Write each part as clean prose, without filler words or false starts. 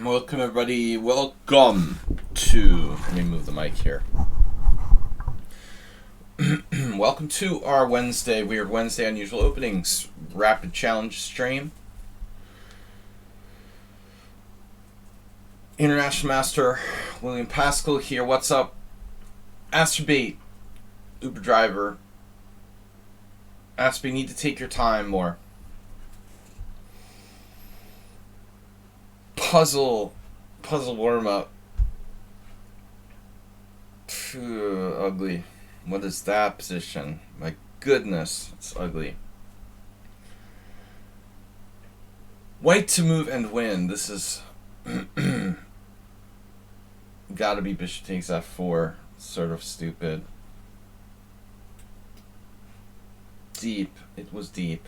Welcome everybody, welcome to, let me move the mic here. Welcome to our Wednesday, Weird Wednesday Unusual Openings Rapid Challenge stream. International Master William Paschall here, what's up? Astrobate, Uber driver. Astrobate, need to take your time more. Puzzle warm-up. Ugly. What is that position? My goodness, it's ugly. White to move and win. This is gotta be bishop takes f4. Sort of stupid. Deep. It was deep.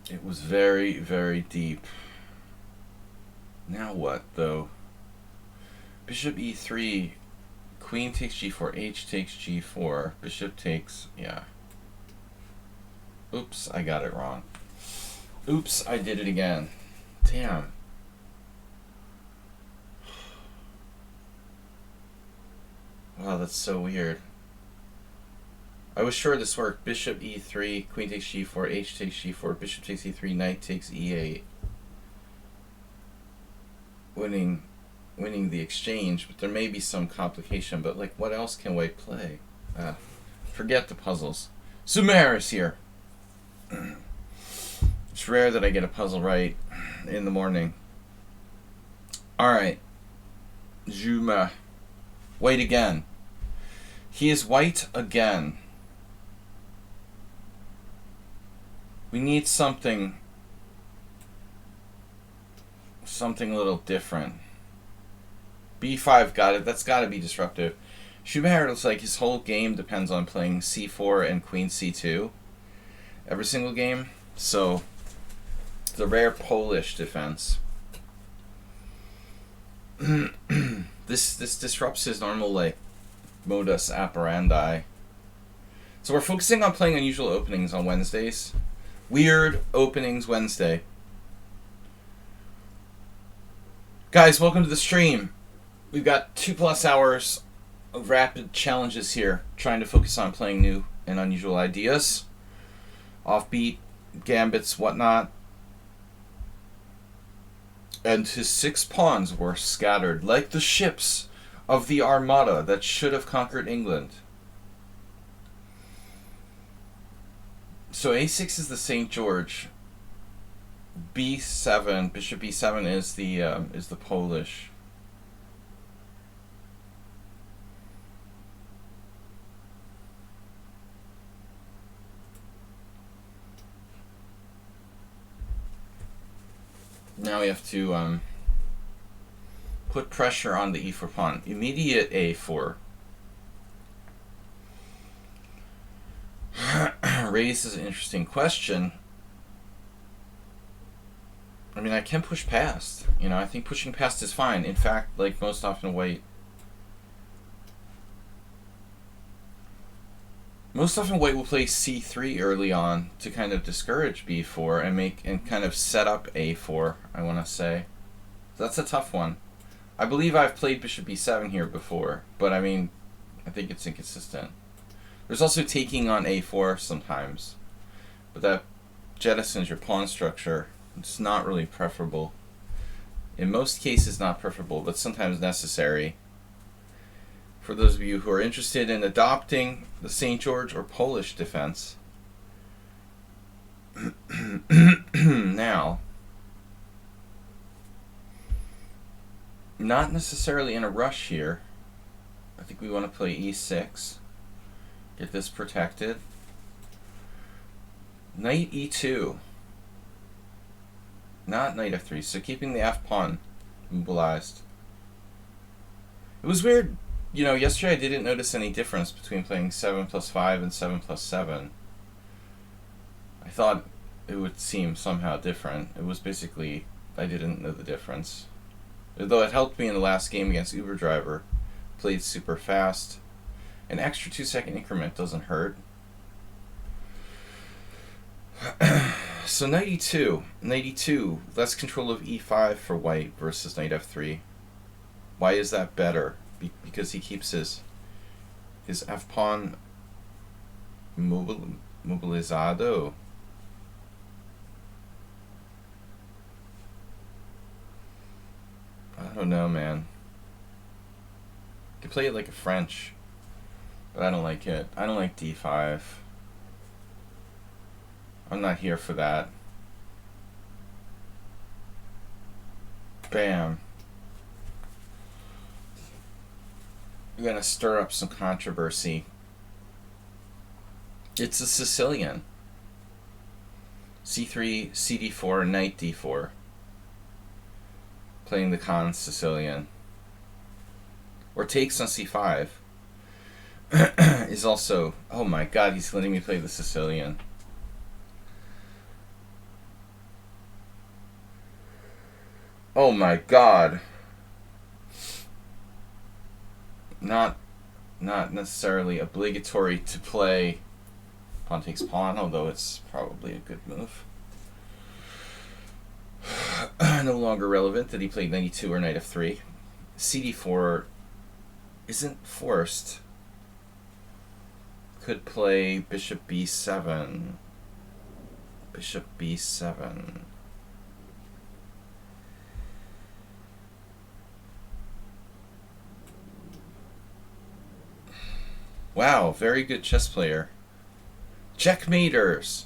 It was very, very deep. Now what, though? Bishop e3, queen takes g4, h takes g4, bishop takes, yeah. Oops, I got it wrong. Oops, I did it again. Damn. Wow, that's so weird. I was sure this worked. Bishop e3, queen takes g4, h takes g4, bishop takes e3, knight takes e8. Winning the exchange, but there may be some complication. But like, what else can white play? Forget the puzzles. Sumer is here. It's rare that I get a puzzle right in the morning. All right, Juma. White again. He is white again. We need something a little different. B5 got it. That's got to be disruptive. Schumacher looks like his whole game depends on playing c4 and queen c2 every single game. So the rare Polish defense. This disrupts his normal like modus operandi. So we're focusing on playing unusual openings on Wednesdays. Weird Openings Wednesday. Guys, welcome to the stream. We've got 2+ hours of rapid challenges here, trying to focus on playing new and unusual ideas. Offbeat, gambits, whatnot. And his 6 pawns were scattered like the ships of the Armada that should have conquered England. So a6 is the St. George. b7, bishop b7 is the Polish. Now we have to put pressure on the e4 pawn. Immediate a4. Raises an interesting question. I mean, I can push past. You know, I think pushing past is fine. In fact, like most often white will play c3 early on to kind of discourage b4 and kind of set up a4, I want to say. That's a tough one. I believe I've played bishop b7 here before, but I mean, I think it's inconsistent. There's also taking on a4 sometimes, but that jettisons your pawn structure. It's not really preferable. In most cases, not preferable, but sometimes necessary. For those of you who are interested in adopting the St. George or Polish defense. Now, not necessarily in a rush here. I think we want to play e6. Get this protected. Knight e2. Not knight f3, so keeping the f pawn mobilized. It was weird, you know, yesterday I didn't notice any difference between playing 7+5 and 7+7. I thought it would seem somehow different. It was basically, I didn't know the difference. Though it helped me in the last game against Uber Driver. Played super fast. An extra 2-second increment doesn't hurt. So knight e2. Knight e2. Less control of e5 for white versus knight f3. Why is that better? Because he keeps his f-pawn mobilizado. I don't know, man. You can play it like a French, but I don't like it. I don't like d5. I'm not here for that. Bam. You're gonna stir up some controversy. It's a Sicilian. c3, cd4, knight d4. Playing the con Sicilian. Or takes on c5 is also... Oh my god, he's letting me play the Sicilian. Oh my god. Not necessarily obligatory to play pawn takes pawn, although it's probably a good move. No longer relevant that he played knight e2 or knight f3. cd4 isn't forced. Could play bishop b7. Bishop b7. Wow, very good chess player. Checkmaters.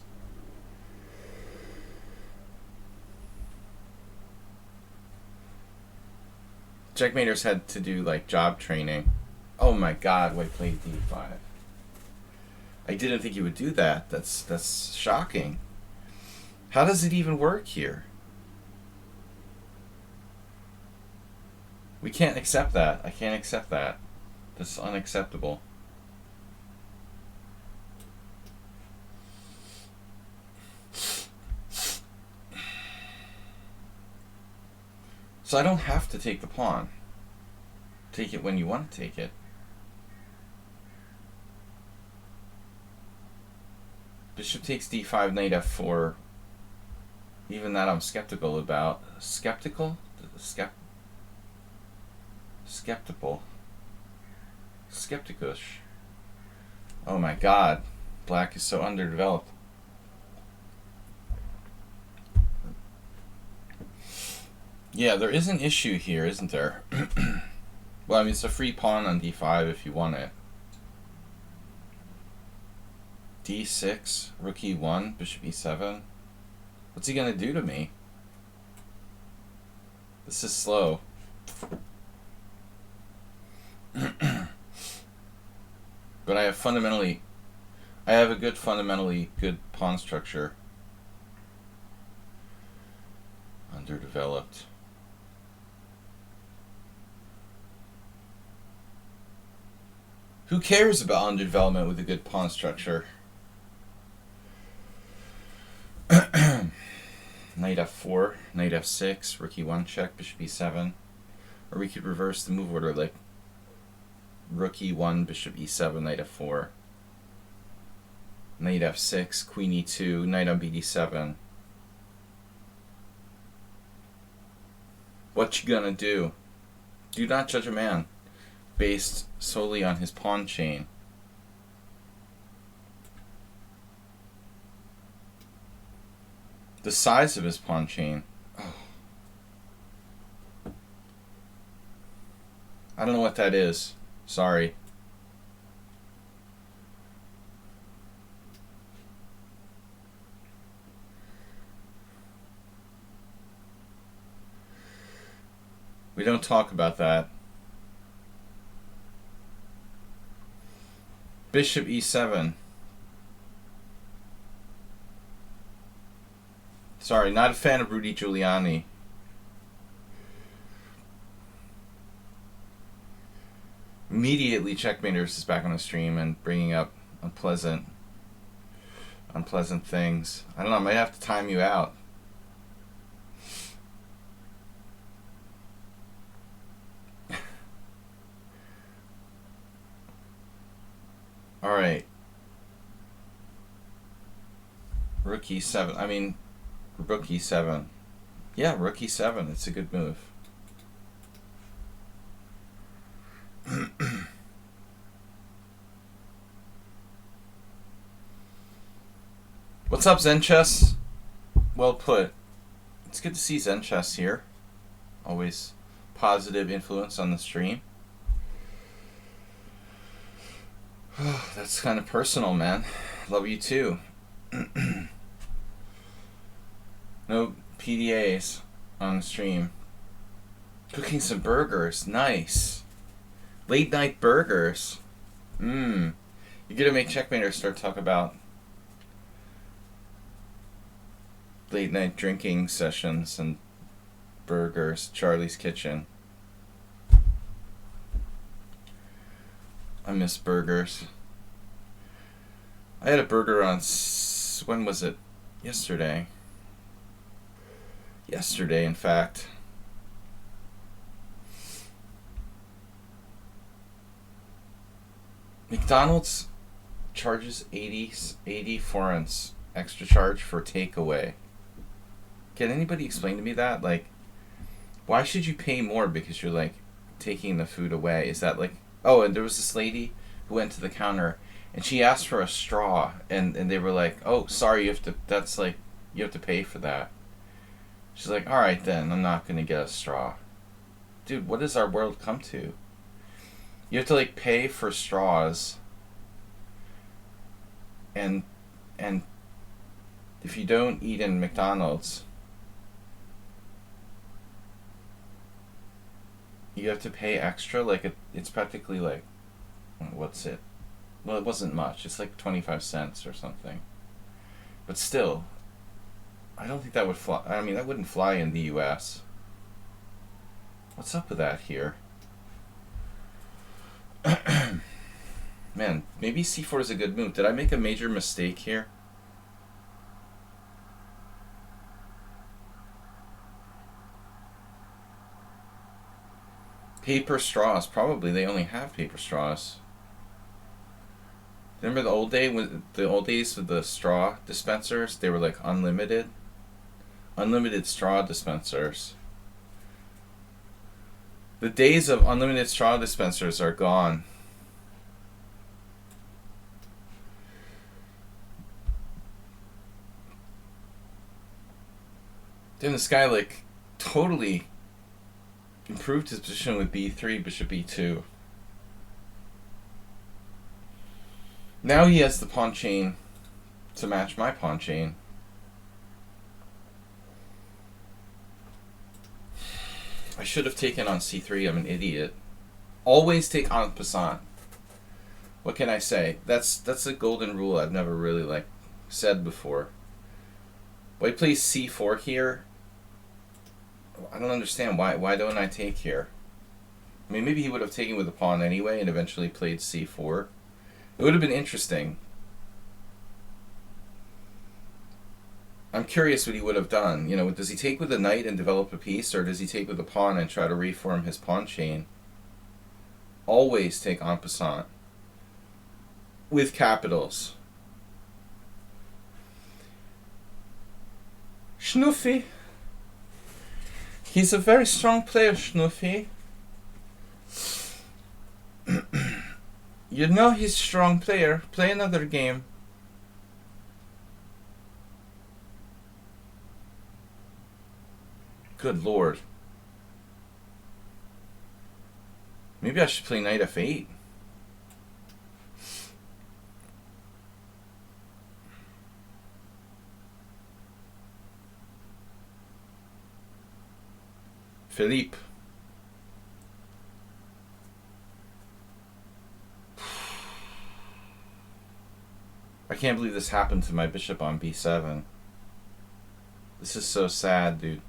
Checkmaters had to do like job training. Oh my god, white played d5. I didn't think he would do that. That's shocking. How does it even work here? We can't accept that. I can't accept that. That's unacceptable. So I don't have to take the pawn. Take it when you want to take it. Bishop takes d5, knight f4. Even that I'm skeptical about. Skeptical? Skeptical. Skeptikush. Oh my god. Black is so underdeveloped. Yeah, there is an issue here, isn't there? Well, I mean, it's a free pawn on d5 if you want it. d6, rook e1, bishop e7. What's he gonna do to me? This is slow. But I have a fundamentally good pawn structure. Underdeveloped. Who cares about underdevelopment with a good pawn structure? Knight f4, knight f6, rook e1 check, bishop e7. Or we could reverse the move order like rook e1, bishop e7, knight f4. Knight f6, queen e2, knight on bd7. What you gonna do? Do not judge a man based solely on his pawn chain. The size of his pawn chain. Oh. I don't know what that is. Sorry. We don't talk about that. Bishop e7. Sorry, not a fan of Rudy Giuliani. Immediately, Checkmaters is back on the stream and bringing up unpleasant things. I don't know, I might have to time you out. All right. Rook e7. I mean, Rook e7. Yeah, rook e7. It's a good move. What's up, Zen Chess? Well put. It's good to see Zen Chess here. Always positive influence on the stream. That's kind of personal, man. Love you too. No PDAs on the stream. Cooking some burgers. Nice. Late night burgers. You're gonna make Checkmater start talk about late night drinking sessions and burgers. Charlie's Kitchen. I miss burgers. I had a burger on, when was it? Yesterday. Yesterday, in fact. McDonald's charges 80 forints extra charge for takeaway. Can anybody explain to me that? Like, why should you pay more because you're, like, taking the food away? Is that, like... Oh, and there was this lady who went to the counter, and she asked for a straw, and they were like, oh, sorry, you have to pay for that. She's like, alright then, I'm not gonna get a straw. Dude, what does our world come to? You have to, like, pay for straws, and if you don't eat in McDonald's, you have to pay extra. Like, it's practically like, what's it? Well, it wasn't much. It's like 25 cents or something. But still, I don't think that would fly. I mean, that wouldn't fly in the US. What's up with that here? Man, maybe c4 is a good move. Did I make a major mistake here? Paper straws. Probably they only have paper straws. Remember the old days with the straw dispensers? They were like unlimited straw dispensers. The days of unlimited straw dispensers are gone. Then this guy, like, totally improved his position with b3, bishop e2. Now he has the pawn chain to match my pawn chain. I should have taken on c3. I'm an idiot. Always take en passant. What can I say? That's a golden rule I've never really, like, said before. White plays c4 here. I don't understand why don't I take here? I mean, maybe he would have taken with the pawn anyway and eventually played c4. It would have been interesting. I'm curious what he would have done. You know, does he take with the knight and develop a piece, or does he take with the pawn and try to reform his pawn chain? Always take en passant. With capitals. Schnuffy. He's a very strong player, Schnuffy. You know he's a strong player. Play another game. Good lord. Maybe I should play knight f8. Philippe. I can't believe this happened to my bishop on b7. This is so sad, dude.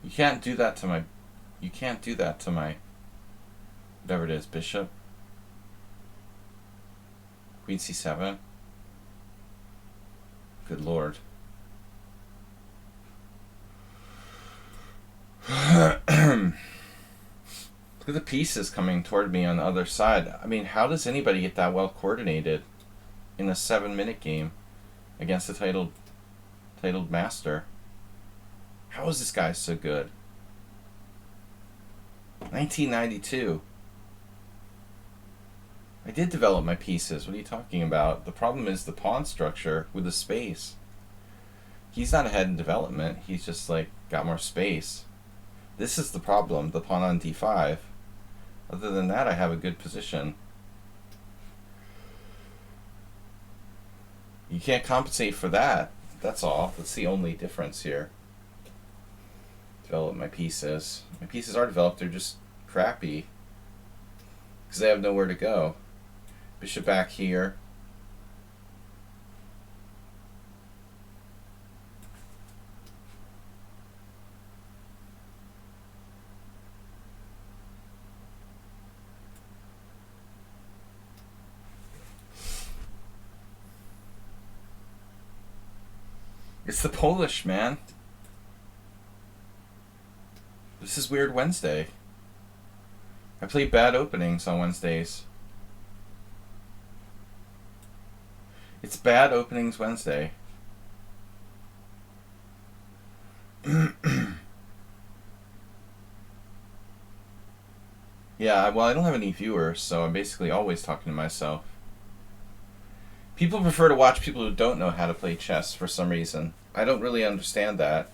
You can't do that to my... You can't do that to my... Whatever it is, bishop. Queen c7. Good lord. Look at the pieces coming toward me on the other side. I mean, how does anybody get that well coordinated in a 7-minute game against a titled master? How is this guy so good? 1992. I did develop my pieces. What are you talking about? The problem is the pawn structure with the space. He's not ahead in development. He's just like got more space. This is the problem, the pawn on d5. Other than that, I have a good position. You can't compensate for that. That's all. That's the only difference here. Develop my pieces. My pieces are developed. They're just crappy because they have nowhere to go. Bishop back here. It's the Polish, man. This is Weird Wednesday. I play bad openings on Wednesdays. It's Bad Openings Wednesday. Yeah, well, I don't have any viewers, so I'm basically always talking to myself. People prefer to watch people who don't know how to play chess for some reason. I don't really understand that.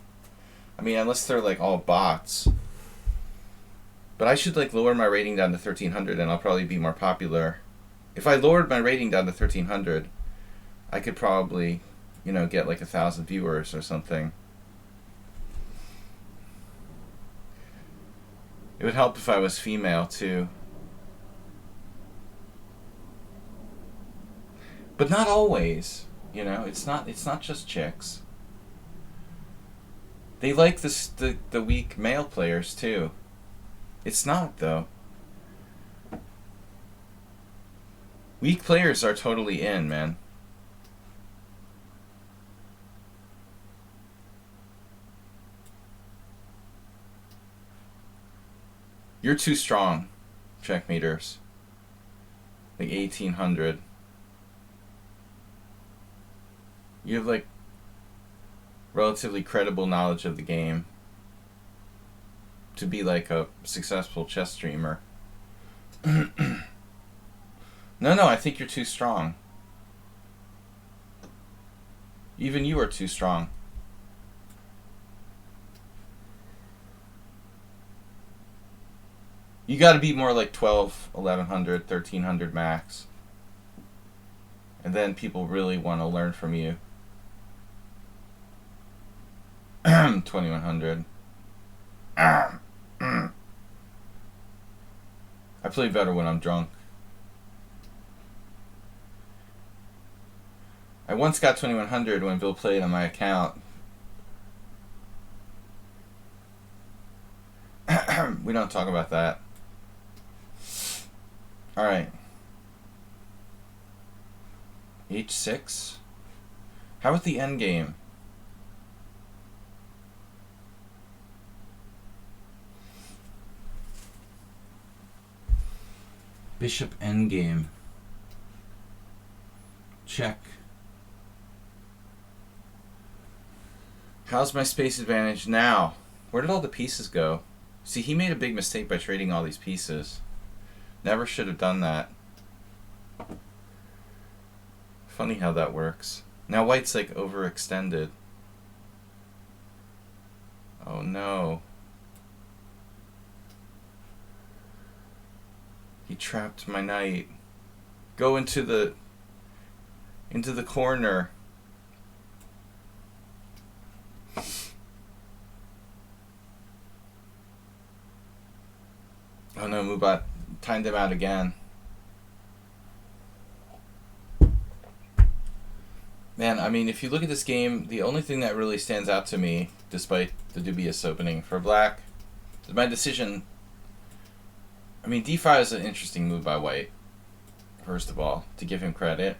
I mean, unless they're like all bots. But I should like lower my rating down to 1300 and I'll probably be more popular. If I lowered my rating down to 1300, I could probably, you know, get like 1,000 viewers or something. It would help if I was female too. But not always, you know. It's not just chicks. They like the weak male players too. It's not though. Weak players are totally in, man. You're too strong, checkmaters. Like 1800. You have like relatively credible knowledge of the game to be like a successful chess streamer. No, I think you're too strong. Even you are too strong. You gotta be more like 12, 1100, 1300 max. And then people really want to learn from you. 2100. I play better when I'm drunk. I once got 2100 when Bill played on my account. We don't talk about that. Alright. H6? How about the endgame? Bishop endgame. Check. How's my space advantage now? Where did all the pieces go? See, he made a big mistake by trading all these pieces. Never should have done that. Funny how that works. Now white's like overextended. Oh no. He trapped my knight. Go into the corner. Oh no, Mubat timed him out again. Man, I mean, if you look at this game, the only thing that really stands out to me, despite the dubious opening for black, is my decision. I mean, d5 is an interesting move by white, first of all, to give him credit.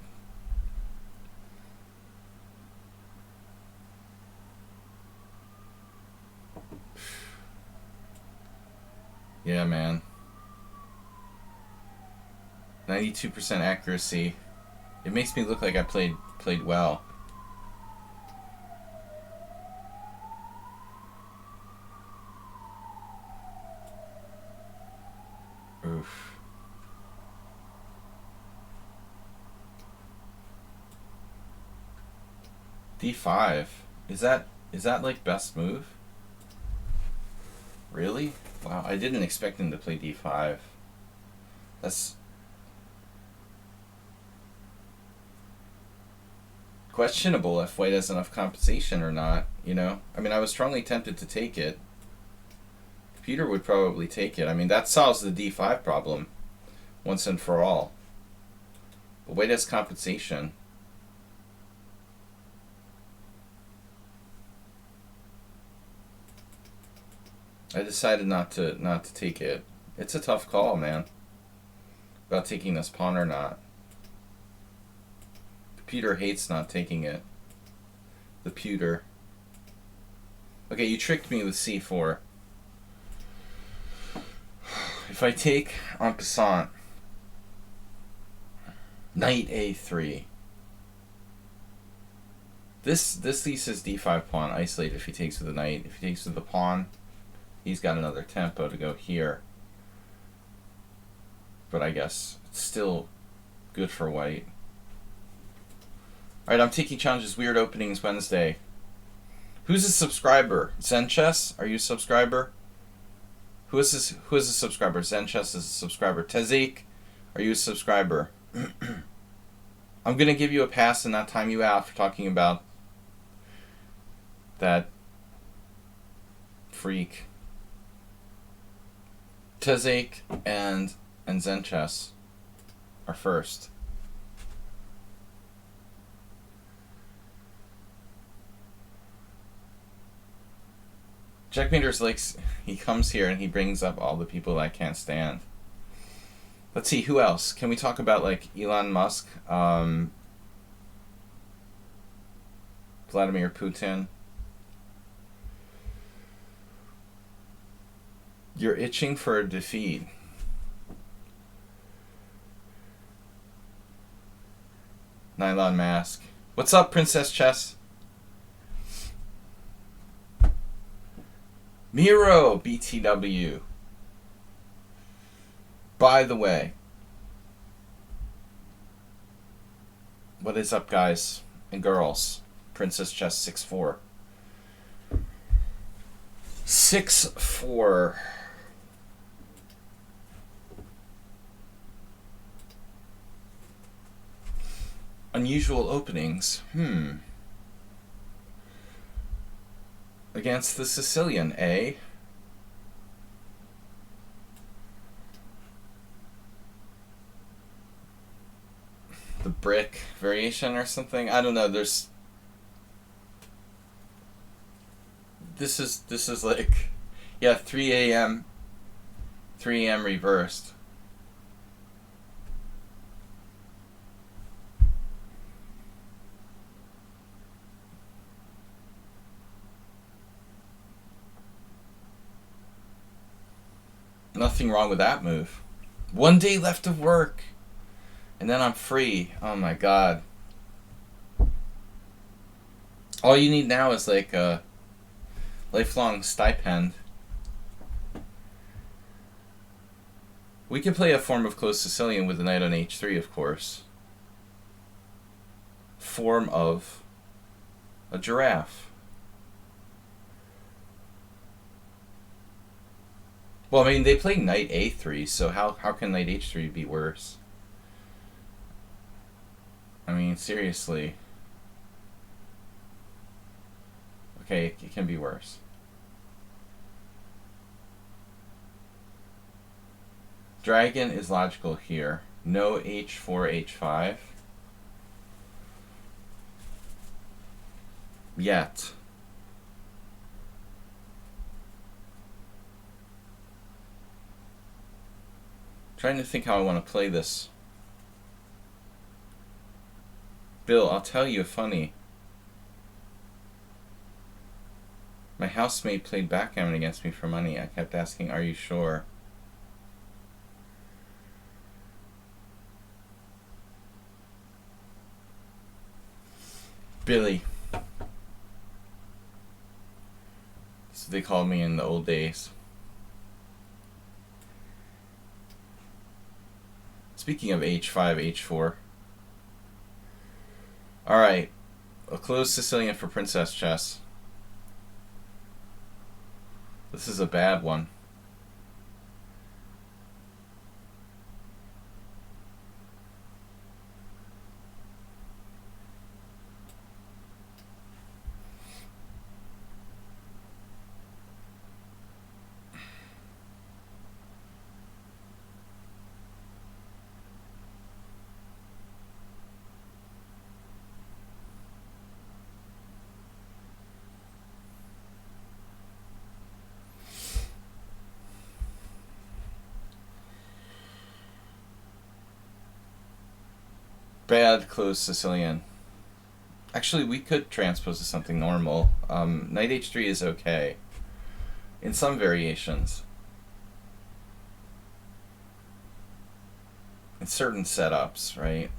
Yeah, man. 92% accuracy. It makes me look like I played well. Oof. D5. Is that like best move? Really? Wow, I didn't expect him to play D5. That's questionable if white has enough compensation or not, you know? I mean, I was strongly tempted to take it. Computer would probably take it. I mean, that solves the D5 problem once and for all. But white has compensation. I decided not to take it. It's a tough call, man. About taking this pawn or not. Computer hates not taking it. The pewter. Okay, you tricked me with c4. If I take en passant, knight a3. This leaves his d5 pawn isolated if he takes with the knight. If he takes with the pawn, he's got another tempo to go here. But I guess it's still good for white. Alright, I'm taking challenges. Weird Openings Wednesday. Who's a subscriber? Zenchess? Are you a subscriber? Who is a subscriber? Zenchess is a subscriber. Tezik, are you a subscriber? I'm gonna give you a pass and not time you out for talking about that freak. Tezik and Zenchess are first. Checkmater's like, he comes here and he brings up all the people I can't stand. Let's see, who else? Can we talk about, like, Elon Musk, Vladimir Putin? You're itching for a defeat. Nylon mask. What's up, Princess Chess? Miro BTW. By the way, what is up, guys and girls? Princess Chess 6'4". 6'4". Unusual openings. Against the Sicilian, eh? The brick variation or something? I don't know, there's... This is like... Yeah, 3 a.m. 3 a.m. reversed. Nothing wrong with that move. 1 day left of work. And then I'm free. Oh my god. All you need now is like a lifelong stipend. We can play a form of closed Sicilian with the knight on h3, of course. Form of a giraffe. Well, I mean, they play knight a3, so how can knight h3 be worse? I mean, seriously. Okay, it can be worse. Dragon is logical here. No h4, h5. Yet. Trying to think how I want to play this. Bill, I'll tell you a funny. My housemate played backgammon against me for money. I kept asking, are you sure? Billy. That's what they called me in the old days. Speaking of h5, h4. Alright. A closed Sicilian for princess chess. This is a bad one. Bad closed Sicilian. Actually, we could transpose to something normal. Knight h3 is okay. In some variations. In certain setups, right?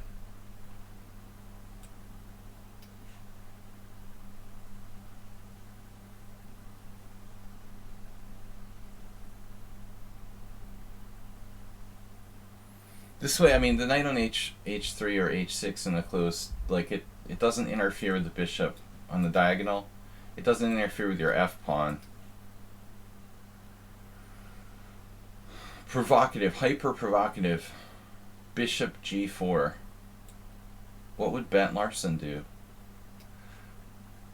This way, I mean, the knight on h3 or h6 in the close, like, it doesn't interfere with the bishop on the diagonal. It doesn't interfere with your f-pawn. Provocative, hyper-provocative. Bishop g4. What would Bent Larson do?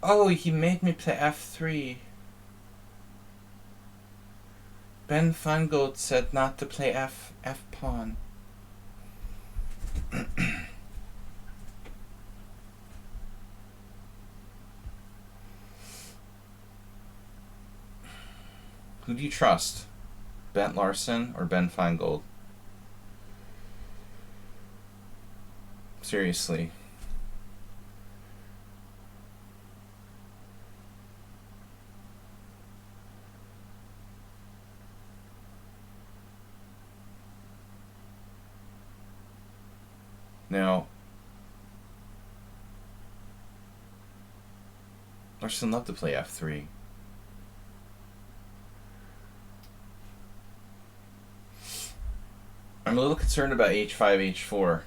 Oh, he made me play f3. Ben Fangold said not to play f-pawn. Who do you trust? Bent Larson or Ben Feingold? Seriously. Now, Larson loved to play f3. I'm a little concerned about h5, h4.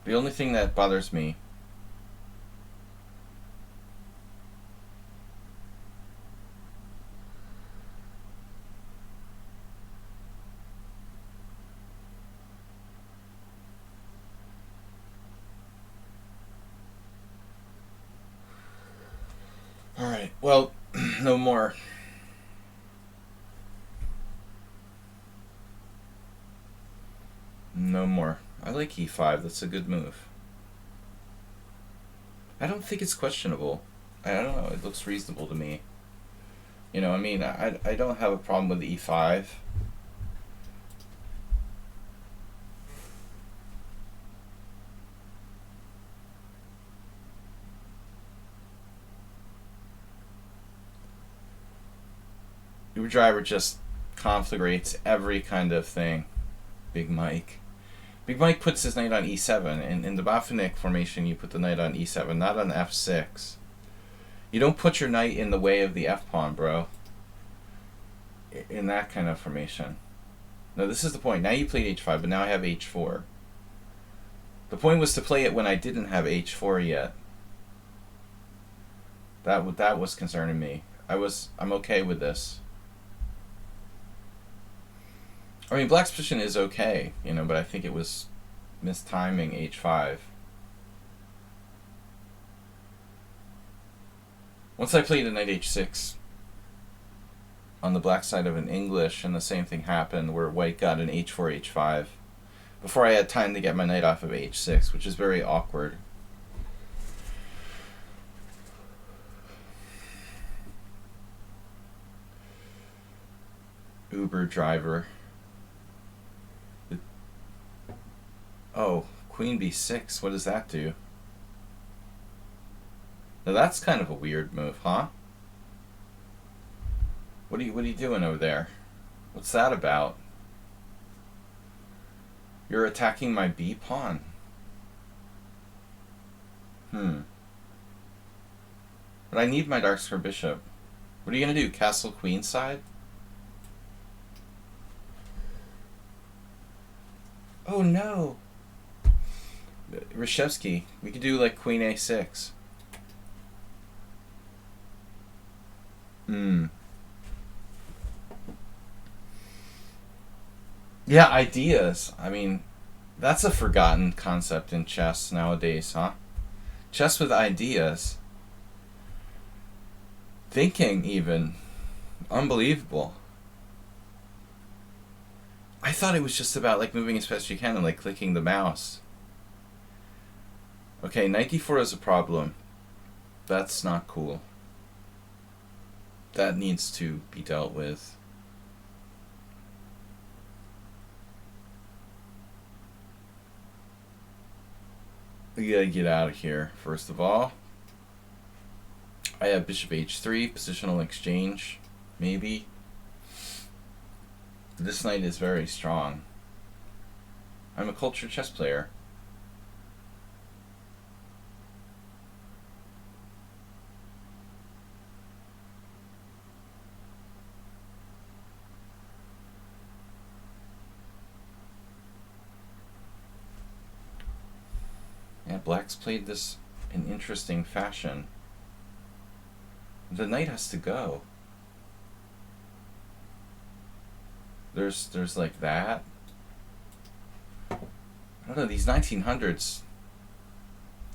The only thing that bothers me Alright, well, no more. No more. I like e5. That's a good move. I don't think it's questionable. I don't know. It looks reasonable to me. You know, I mean, I don't have a problem with e5. Your driver just conflagrates every kind of thing. Big Mike. Big Mike puts his knight on e7, and in the Bafinic formation you put the knight on e7, not on f6. You don't put your knight in the way of the f-pawn, bro. In that kind of formation. No, this is the point. Now you played h5, but now I have h4. The point was to play it when I didn't have h4 yet. That was concerning me. I'm okay with this. I mean, black's position is okay, you know, but I think it was mistiming h5. Once I played a knight h6 on the black side of an English, and the same thing happened where white got an h4, h5 before I had time to get my knight off of h6, which is very awkward. Uber driver. Oh, queen b6. What does that do? Now that's kind of a weird move, huh? What are you doing over there? What's that about? You're attacking my b pawn. But I need my dark square bishop. What are you going to do? Castle queen side? Oh no! Reshevsky. We could do like queen a6. Yeah, ideas. I mean, that's a forgotten concept in chess nowadays, huh? Chess with ideas. Thinking, even. Unbelievable. I thought it was just about like moving as fast as you can and like clicking the mouse. Okay, knight d4 is a problem. That's not cool. That needs to be dealt with. We gotta get out of here, first of all. I have bishop h3, positional exchange, maybe. This knight is very strong. I'm a cultured chess player. Yeah, black's played this in interesting fashion. The knight has to go. There's like that. I don't know, these 1900s,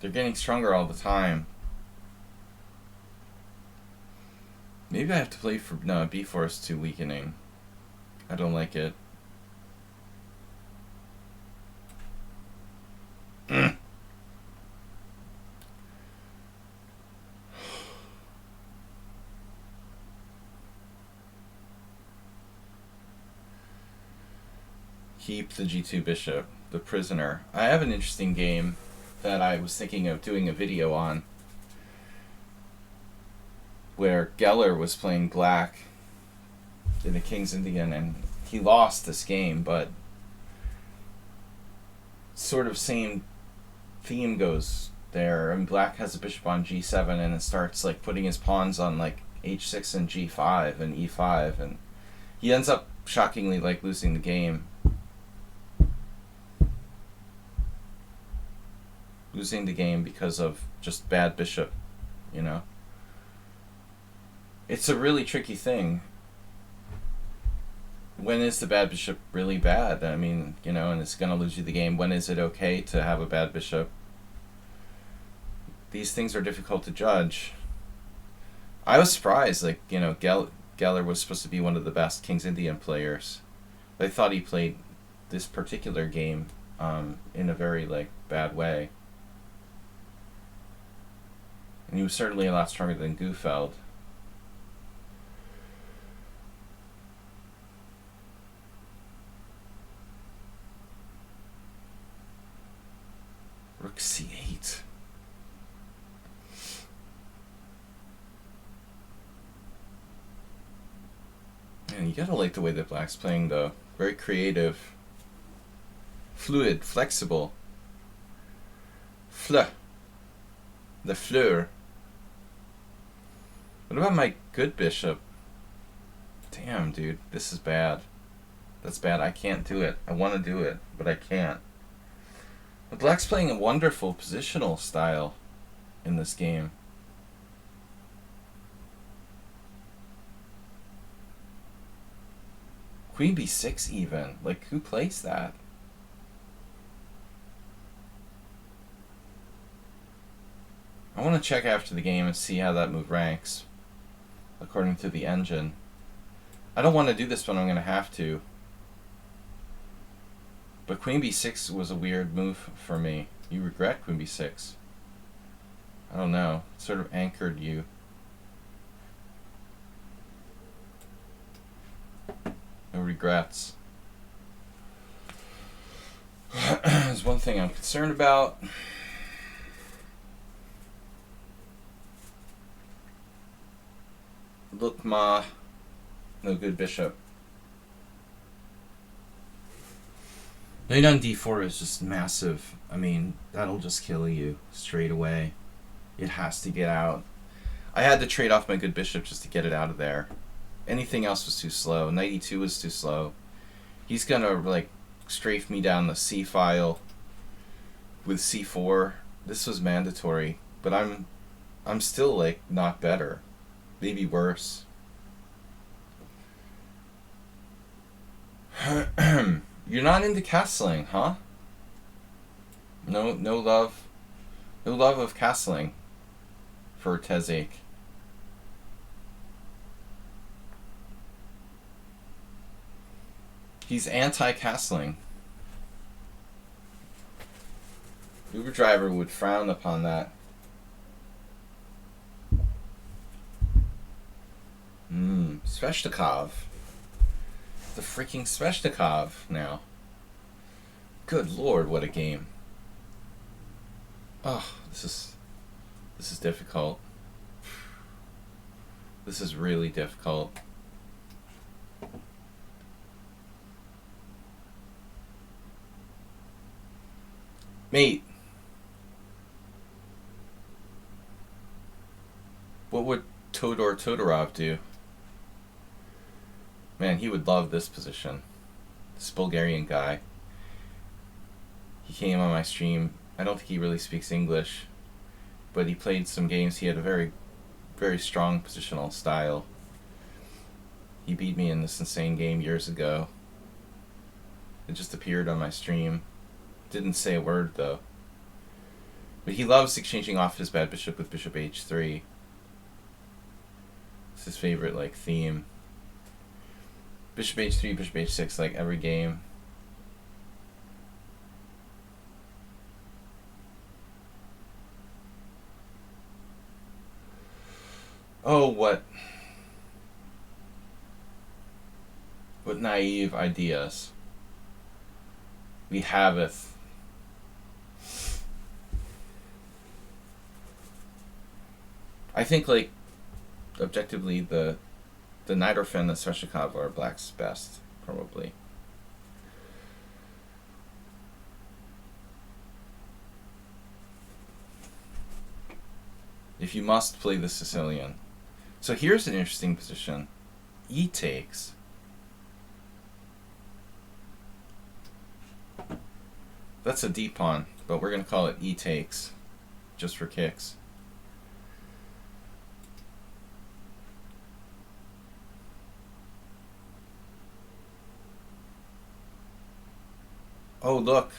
they're getting stronger all the time. Maybe I have to play for... No, b4 is too weakening. I don't like it. Keep the g2 bishop, the prisoner. I have an interesting game that I was thinking of doing a video on, where Geller was playing black in the King's Indian, and he lost this game, but sort of same theme goes there. And black has a bishop on g7, and it starts like putting his pawns on like h6 and g5 and e5, and he ends up shockingly like losing the game. Losing the game because of just bad bishop, you know? It's a really tricky thing. When is the bad bishop really bad? I mean, you know, and it's going to lose you the game. When is it okay to have a bad bishop? These things are difficult to judge. I was surprised, like, you know, Geller was supposed to be one of the best King's Indian players. I thought he played this particular game in a very, like, bad way. And he was certainly a lot stronger than Gufeld. Rook c8. Man, you gotta like the way that black's playing, though. Very creative. Fluid, flexible. The fleur. What about my good bishop? Damn, dude, this is bad. That's bad. I can't do it. I want to do it, but I can't. But black's playing a wonderful positional style in this game. Queen b6 even. Like, who plays that? I want to check after the game and see how that move ranks, according to the engine. I don't want to do this, but I'm going to have to. But queen b6 was a weird move for me. You regret queen b6? I don't know. It sort of anchored you. No regrets. There's one thing I'm concerned about. Look, ma. No good bishop. Knight on d4 is just massive. I mean, that'll just kill you straight away. It has to get out. I had to trade off my good bishop just to get it out of there. Anything else was too slow. Knight e2 was too slow. He's gonna like strafe me down the c file with c4. This was mandatory, but I'm still like not better, maybe worse. You're not into castling, huh? No love of castling for Tezek. He's anti-castling. Uber driver would frown upon that. Sveshnikov. The freaking Sveshnikov now. Good lord, what a game. Oh, this is difficult. This is really difficult. Mate, what would Todor Todorov do? Man, he would love this position. This Bulgarian guy. He came on my stream. I don't think he really speaks English, but he played some games. He had a very, very strong positional style. He beat me in this insane game years ago. It just appeared on my stream. Didn't say a word though. But he loves exchanging off his bad bishop with bishop h3. It's his favorite like theme. Bishop h3, bishop h6, like every game. Oh, what naive ideas. We haveth. I think, like, objectively, the Najdorf and the Sveshnikov are black's best, probably. If you must play the Sicilian. So here's an interesting position. E takes. That's a d pawn, but we're going to call it E takes, just for kicks. Oh, look.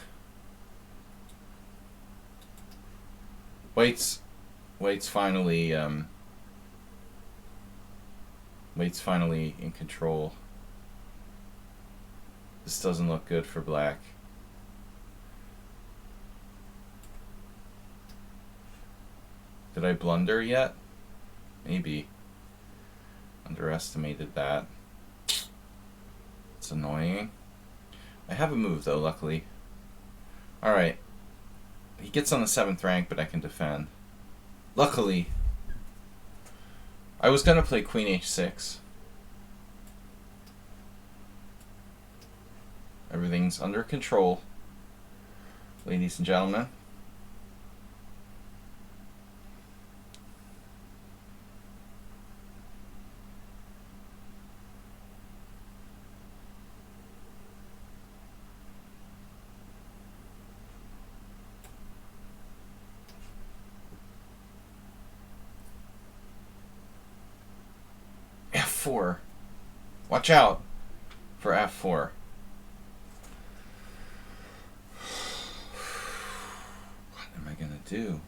White's finally in control. This doesn't look good for black. Did I blunder yet? Maybe. Underestimated that. It's annoying. I have a move though, luckily. Alright. He gets on the 7th rank, but I can defend. Luckily. I was gonna play queen h6. Everything's under control, ladies and gentlemen. F4. Watch out for F4. What am I gonna do?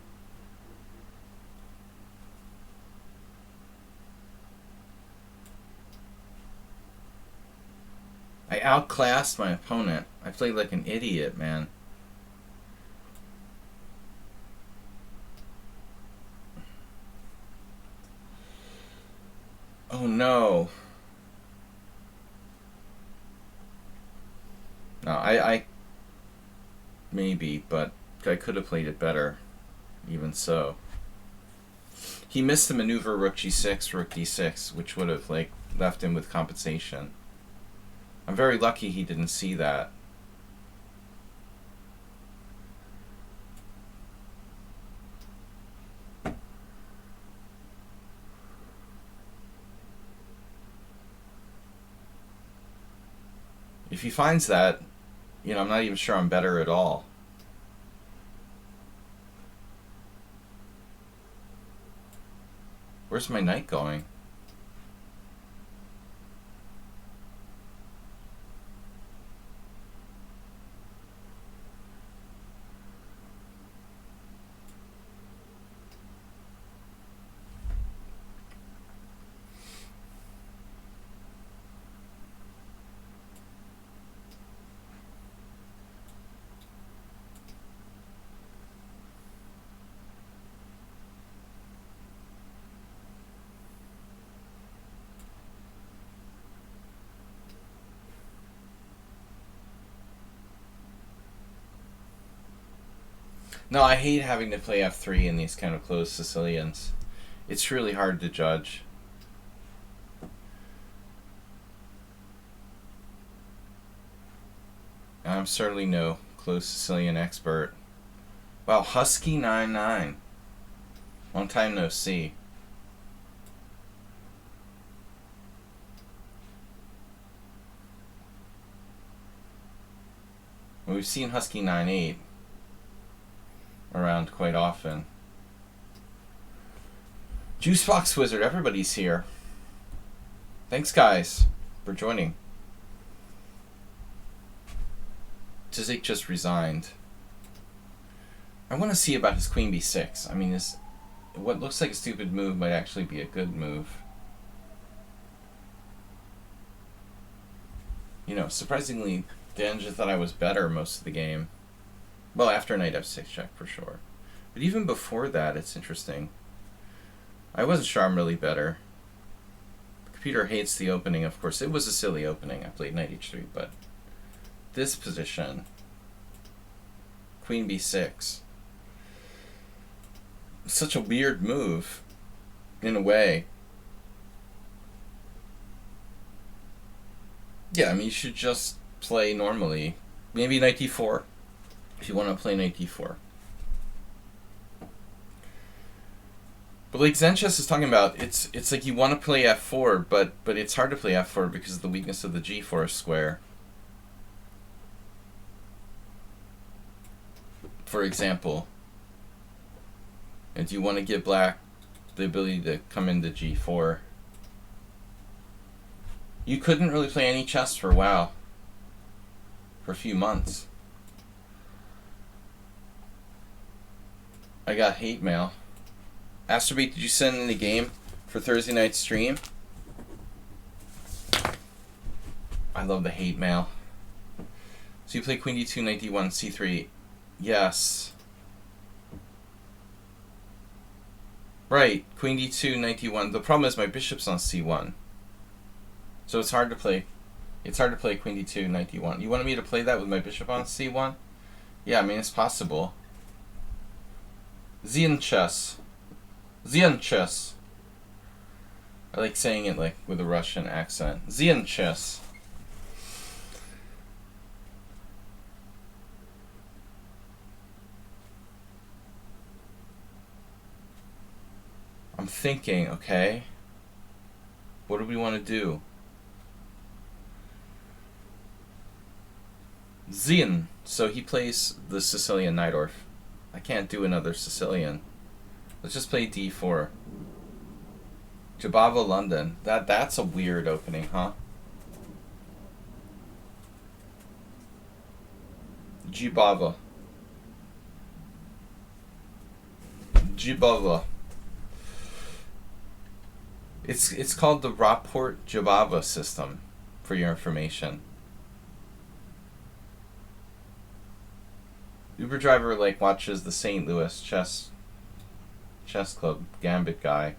I outclassed my opponent. I played like an idiot, man. Oh no. No, I maybe, but I could have played it better, even so. He missed the maneuver rook g6, rook d6, which would have like left him with compensation. I'm very lucky he didn't see that. If he finds that, you know, I'm not even sure I'm better at all. Where's my knight going? No, I hate having to play f3 in these kind of closed Sicilians. It's really hard to judge. I'm certainly no closed Sicilian expert. Wow, Husky99. Long time no see. We've seen Husky98 around quite often. Juicebox Wizard, everybody's here. Thanks, guys, for joining. Tzik just resigned. I want to see about his queen b6. I mean, what looks like a stupid move might actually be a good move. You know, surprisingly, Dan just thought I was better most of the game. Well, after knight f6 check, for sure. But even before that, it's interesting. I wasn't sure I'm really better. The computer hates the opening, of course. It was a silly opening. I played knight h3, but this position, queen b6, such a weird move, in a way. Yeah, I mean, you should just play normally. Maybe knight d4, if you want to play knight d4. But like Zenchess is talking about, it's like you want to play f4, but it's hard to play f4 because of the weakness of the g4 square. For example, and you want to give black the ability to come into g4. You couldn't really play any chess for WoW for a few months. I got hate mail. Astrobeat, did you send in the game for Thursday night stream? I love the hate mail. So you play queen d2, knight d1, c3. Yes. Right, queen d2, knight d1. The problem is my bishop's on c1. So it's hard to play. It's hard to play queen d2, knight d1. You wanted me to play that with my bishop on c1? Yeah, I mean, it's possible. Zenchess. Zenchess. I like saying it like with a Russian accent. Zenchess. I'm thinking, okay, what do we want to do? Zien. So he plays the Sicilian Najdorf. I can't do another Sicilian. Let's just play d4. Jabava London. That's a weird opening, huh? Jibava. Jibava. It's called the Rapport-Jabava system, for your information. Uber driver like watches the St. Louis chess club Gambit guy.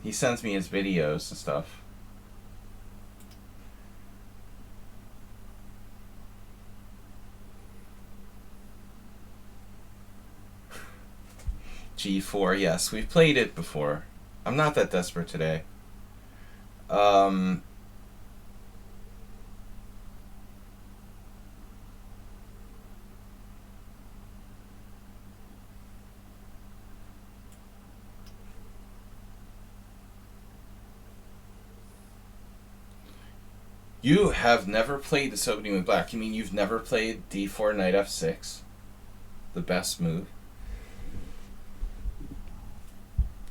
He sends me his videos and stuff. G4, yes, we've played it before. I'm not that desperate today. You have never played this opening with black. You mean you've never played d4 knight f6? The best move.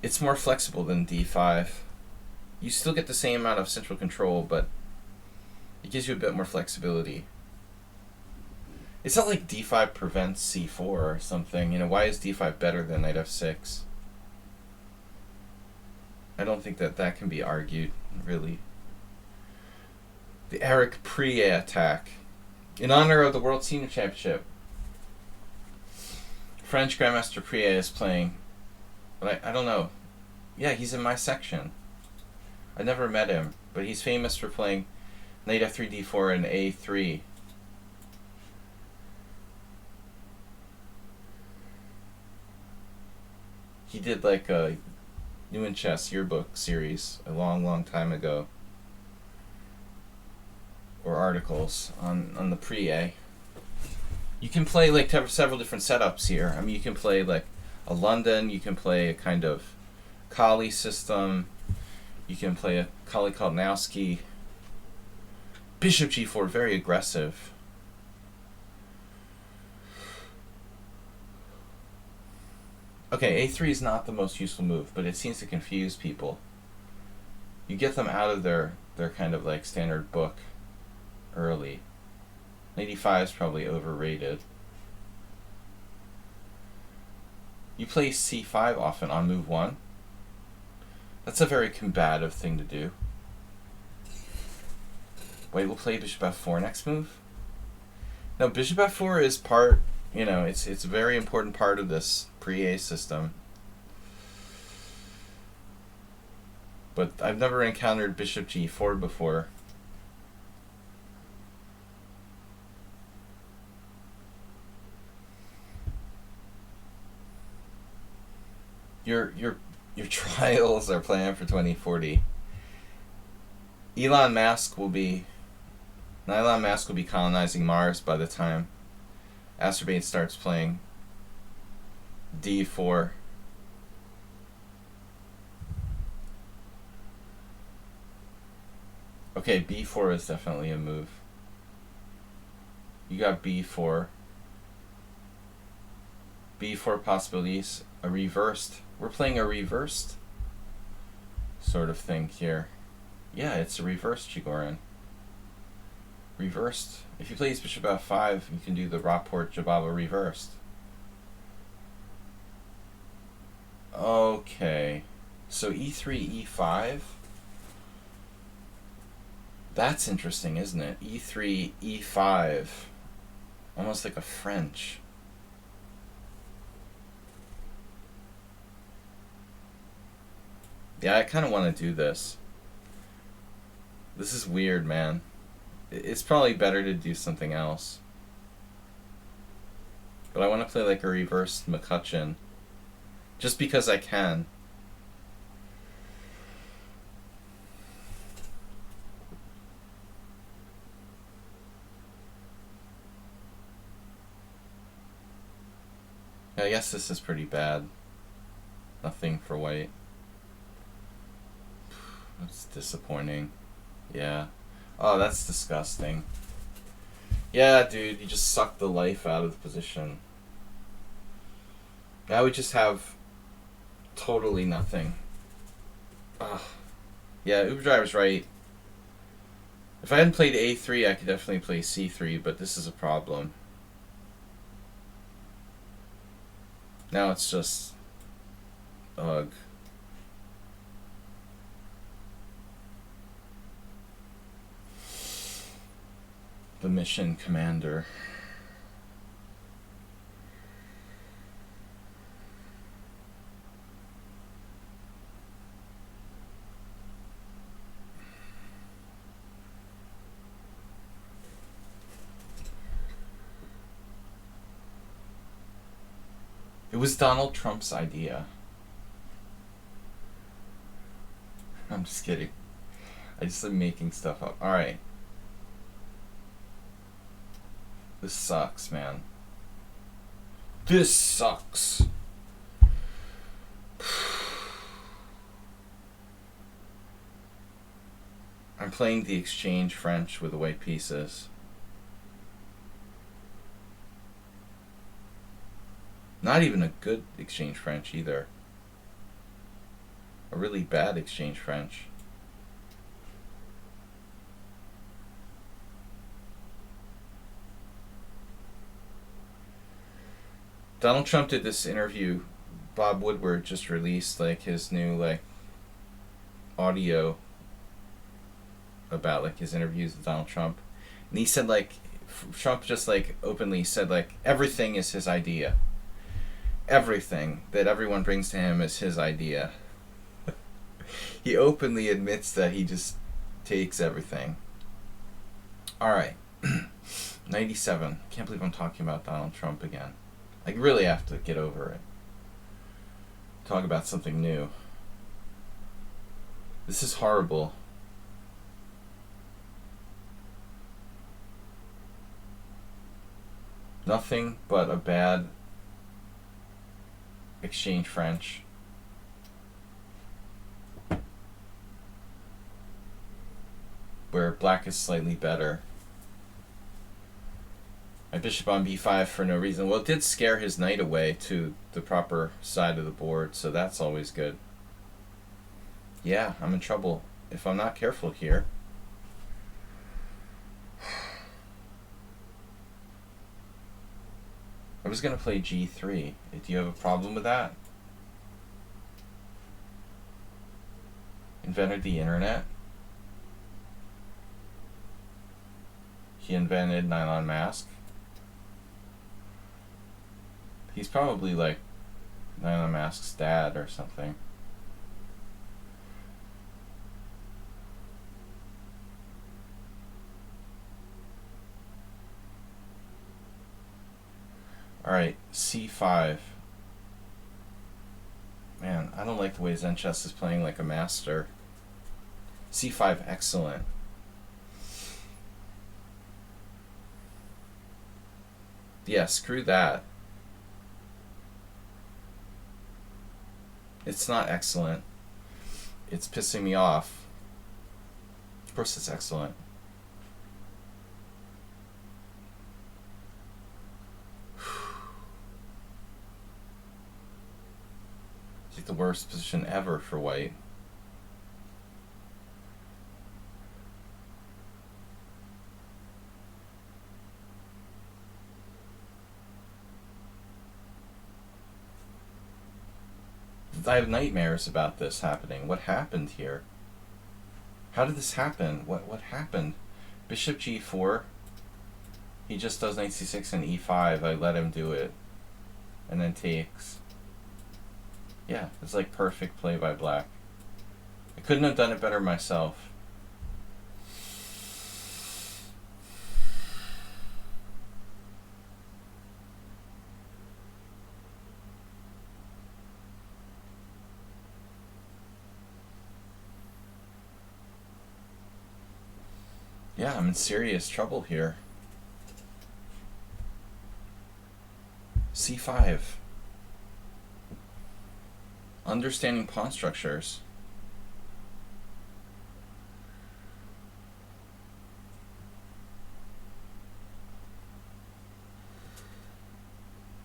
It's more flexible than d5. You still get the same amount of central control, but it gives you a bit more flexibility. It's not like d5 prevents c4 or something. You know, why is d5 better than knight f6? I don't think that can be argued, really. The Eric Prié attack. In honor of the World Senior Championship, French Grandmaster Prié is playing. But I don't know. Yeah, he's in my section. I never met him, but he's famous for playing knight f3, d4, and a3. He did like a New in Chess yearbook series a long time ago, or articles on the Prié. You can play like several different setups here. I mean, you can play like a London, you can play a kind of Kali system, you can play a Kali Kalnowski. Bishop g4, very aggressive. Okay, a3 is not the most useful move, but it seems to confuse people. You get them out of their kind of like standard book early. Knight e5 is probably overrated. You play c5 often on move 1. That's a very combative thing to do. Wait, we'll play bishop f4 next move? No, bishop f4 is part, you know, it's a very important part of this Prié system. But I've never encountered bishop g4 before. Your trials are planned for 2040. Elon Musk will be colonizing Mars by the time Astrobate starts playing d4. Okay, b4 is definitely a move. You got b4. b4 possibilities. A reversed. We're playing a reversed sort of thing here. Yeah, it's a reversed Chigorin. Reversed. If you play bishop f5, you can do the Rapport Jababa reversed. Okay. So e3, e5. That's interesting, isn't it? e3, e5. Almost like a French. Yeah, I kind of want to do this. This is weird, man. It's probably better to do something else. But I want to play like a reversed McCutcheon. Just because I can. I guess this is pretty bad. Nothing for white. That's disappointing. Yeah. Oh, that's disgusting. Yeah, dude, you just sucked the life out of the position. Now we just have totally nothing. Ugh. Yeah, Uber Driver's right. If I hadn't played a3, I could definitely play c3, but this is a problem. Now it's just... ugh. The mission commander. It was Donald Trump's idea. I'm just kidding. I just am making stuff up. Alright. This sucks, man. This sucks. I'm playing the exchange French with the white pieces. Not even a good exchange French either. A really bad exchange French. Donald Trump did this interview. Bob Woodward just released like his new audio about his interviews with Donald Trump, and he said Trump just openly said everything is his idea. Everything that everyone brings to him is his idea. He openly admits that he just takes everything. Alright. 97. Can't believe I'm talking about Donald Trump again. I really have to get over it. Talk about something new. This is horrible. Nothing but a bad exchange French. Where black is slightly better. My bishop on b5 for no reason. Well, it did scare his knight away to the proper side of the board, so that's always good. Yeah, I'm in trouble if I'm not careful here. I was going to play g3. Do you have a problem with that? Invented the internet. He invented nylon mask. He's probably Nylon Mask's dad or something. Alright, c5. Man, I don't like the way Zen Chess is playing like a master. c5, excellent. Yeah, screw that. It's not excellent. It's pissing me off. Of course it's excellent. It's like the worst position ever for white. I have nightmares about this happening. What happened here? How did this happen? What happened? Bishop g4. He just does knight c6 and e5. I let him do it. And then takes. Yeah, it's perfect play by black. I couldn't have done it better myself. Yeah, I'm in serious trouble here. c5. Understanding pawn structures.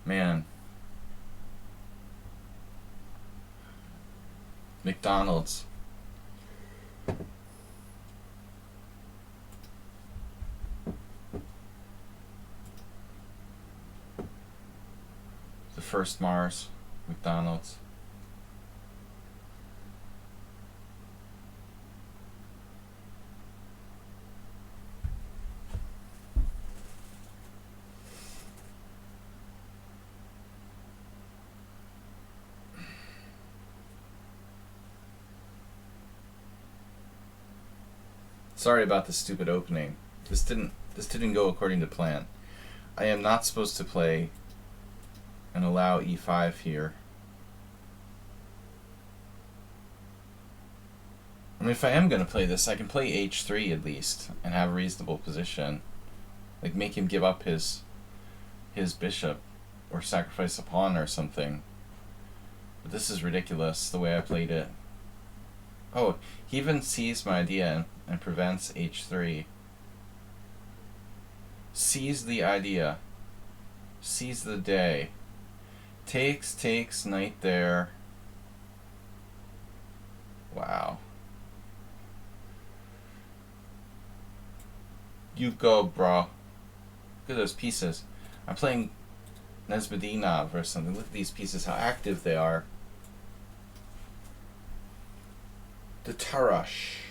Man. McDonald's. The first Mars. McDonald's. Sorry about the stupid opening. This didn't go according to plan. I am not supposed to play and allow e5 here. I mean, if I am going to play this, I can play h3 at least and have a reasonable position. Make him give up his bishop or sacrifice a pawn or something. But this is ridiculous, the way I played it. Oh, he even sees my idea and prevents h3. Seize the idea. Seize the day. Takes, knight there. Wow. You go, bro. Look at those pieces. I'm playing Nesbedinov or something. Look at these pieces, how active they are. The Tarash.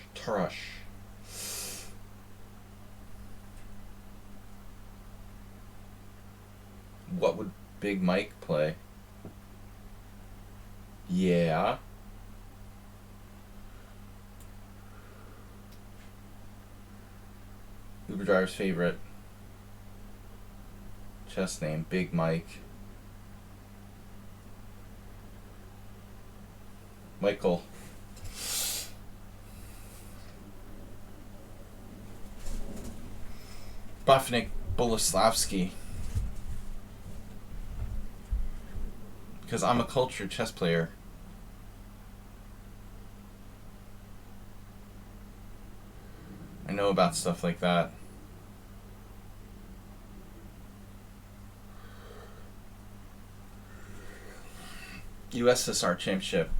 What would Big Mike play? Yeah. Uber driver's favorite chess name, Big Mike. Michael. Botvinnik Boleslavsky. Because I'm a cultured chess player. I know about stuff like that. USSR Championship.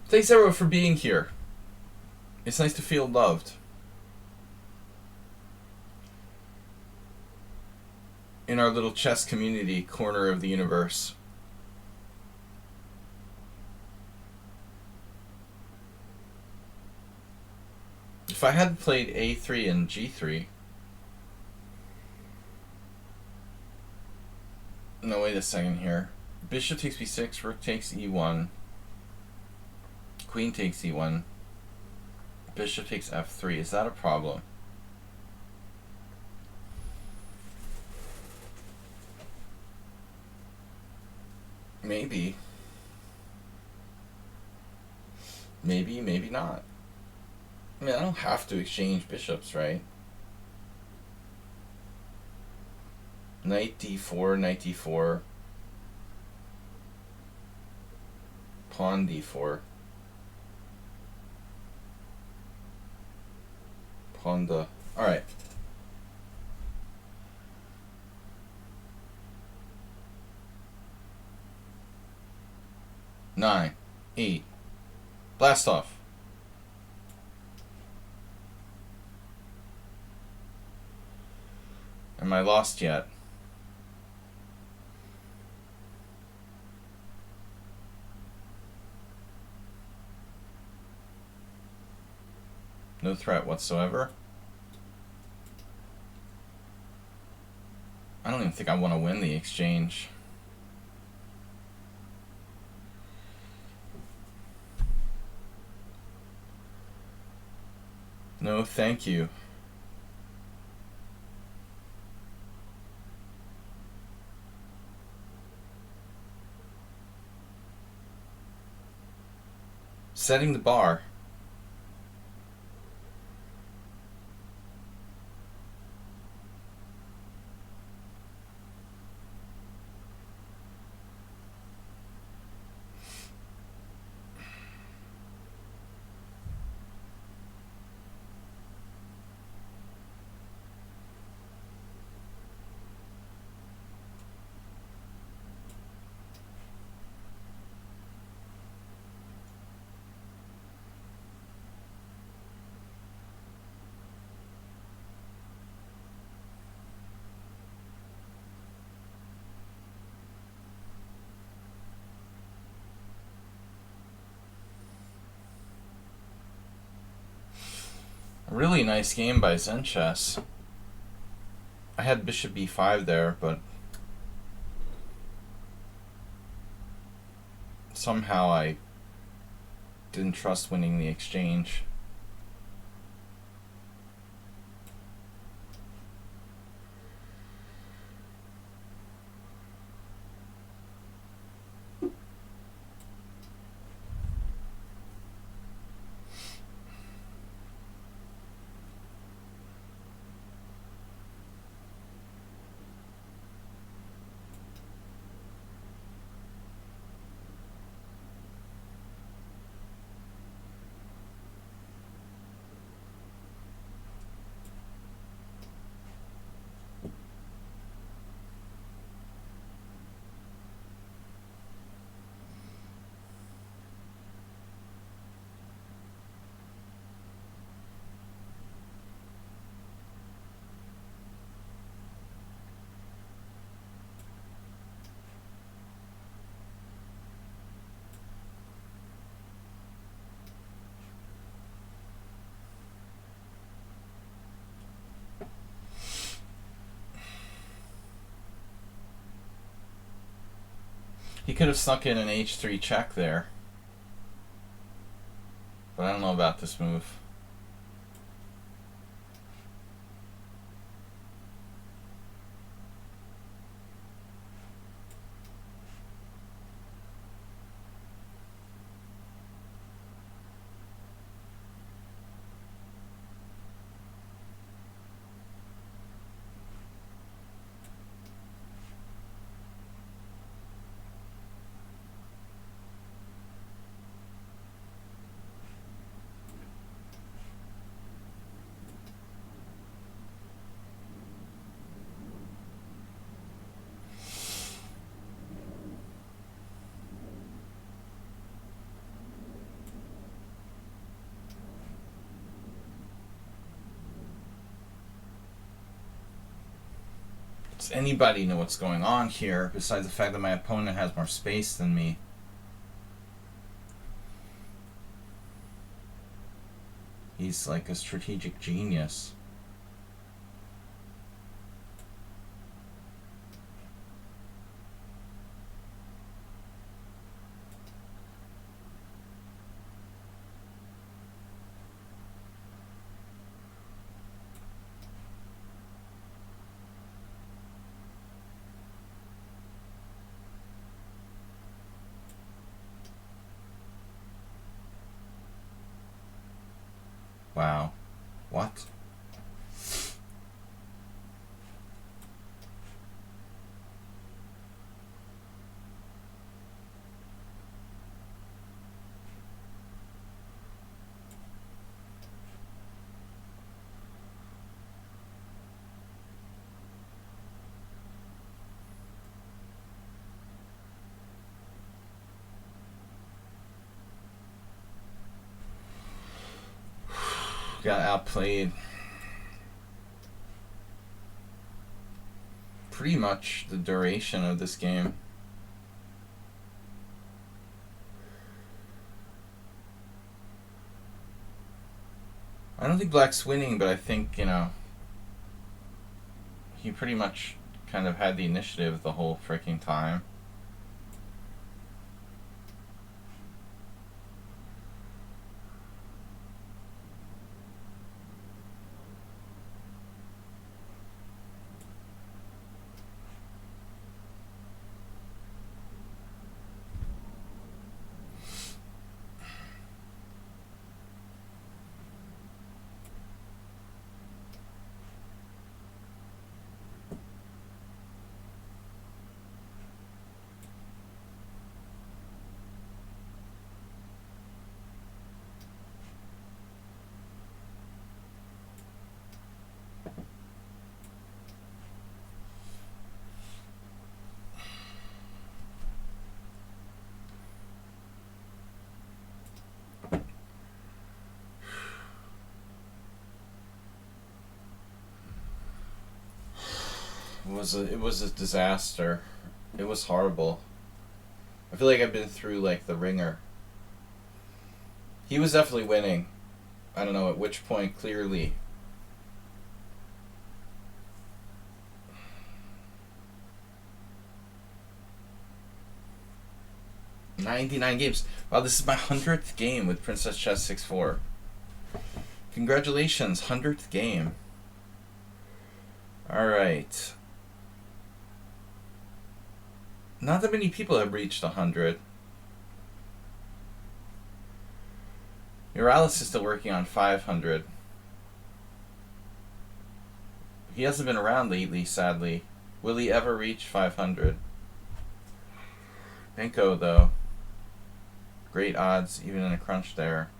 Thanks everyone for being here. It's nice to feel loved. In our little chess community corner of the universe. If I had played a3 and g3... No, wait a second here. Bishop takes b6, rook takes e1. Queen takes e1. Bishop takes f3. Is that a problem? Maybe. Maybe not. I mean, I don't have to exchange bishops, right? Knight d4, knight d4. Pawn d4. Pawn the... Alright. Nine. 8. Blast off. Am I lost yet? No threat whatsoever. I don't even think I want to win the exchange. No, thank you. Setting the bar. Really nice game by Zen Chess. I had bishop b5 there, but somehow I didn't trust winning the exchange. He could have snuck in an h3 check there. But I don't know about this move. Does anybody know what's going on here, besides the fact that my opponent has more space than me? He's like a strategic genius. Wow. What? Got outplayed. Pretty much the duration of this game. I don't think Black's winning, but I think, you know, he pretty much kind of had the initiative the whole freaking time. It was a disaster. It was horrible. I feel like I've been through like the ringer. He was definitely winning. I don't know at which point clearly. "99 games. Wow, this is my 100th game with Princess Chess 6-4. Congratulations, 100th game. Alright. Not that many people have reached 100. Morales is still working on 500. He hasn't been around lately, sadly. Will he ever reach 500? Benko, though. Great odds, even in a crunch there.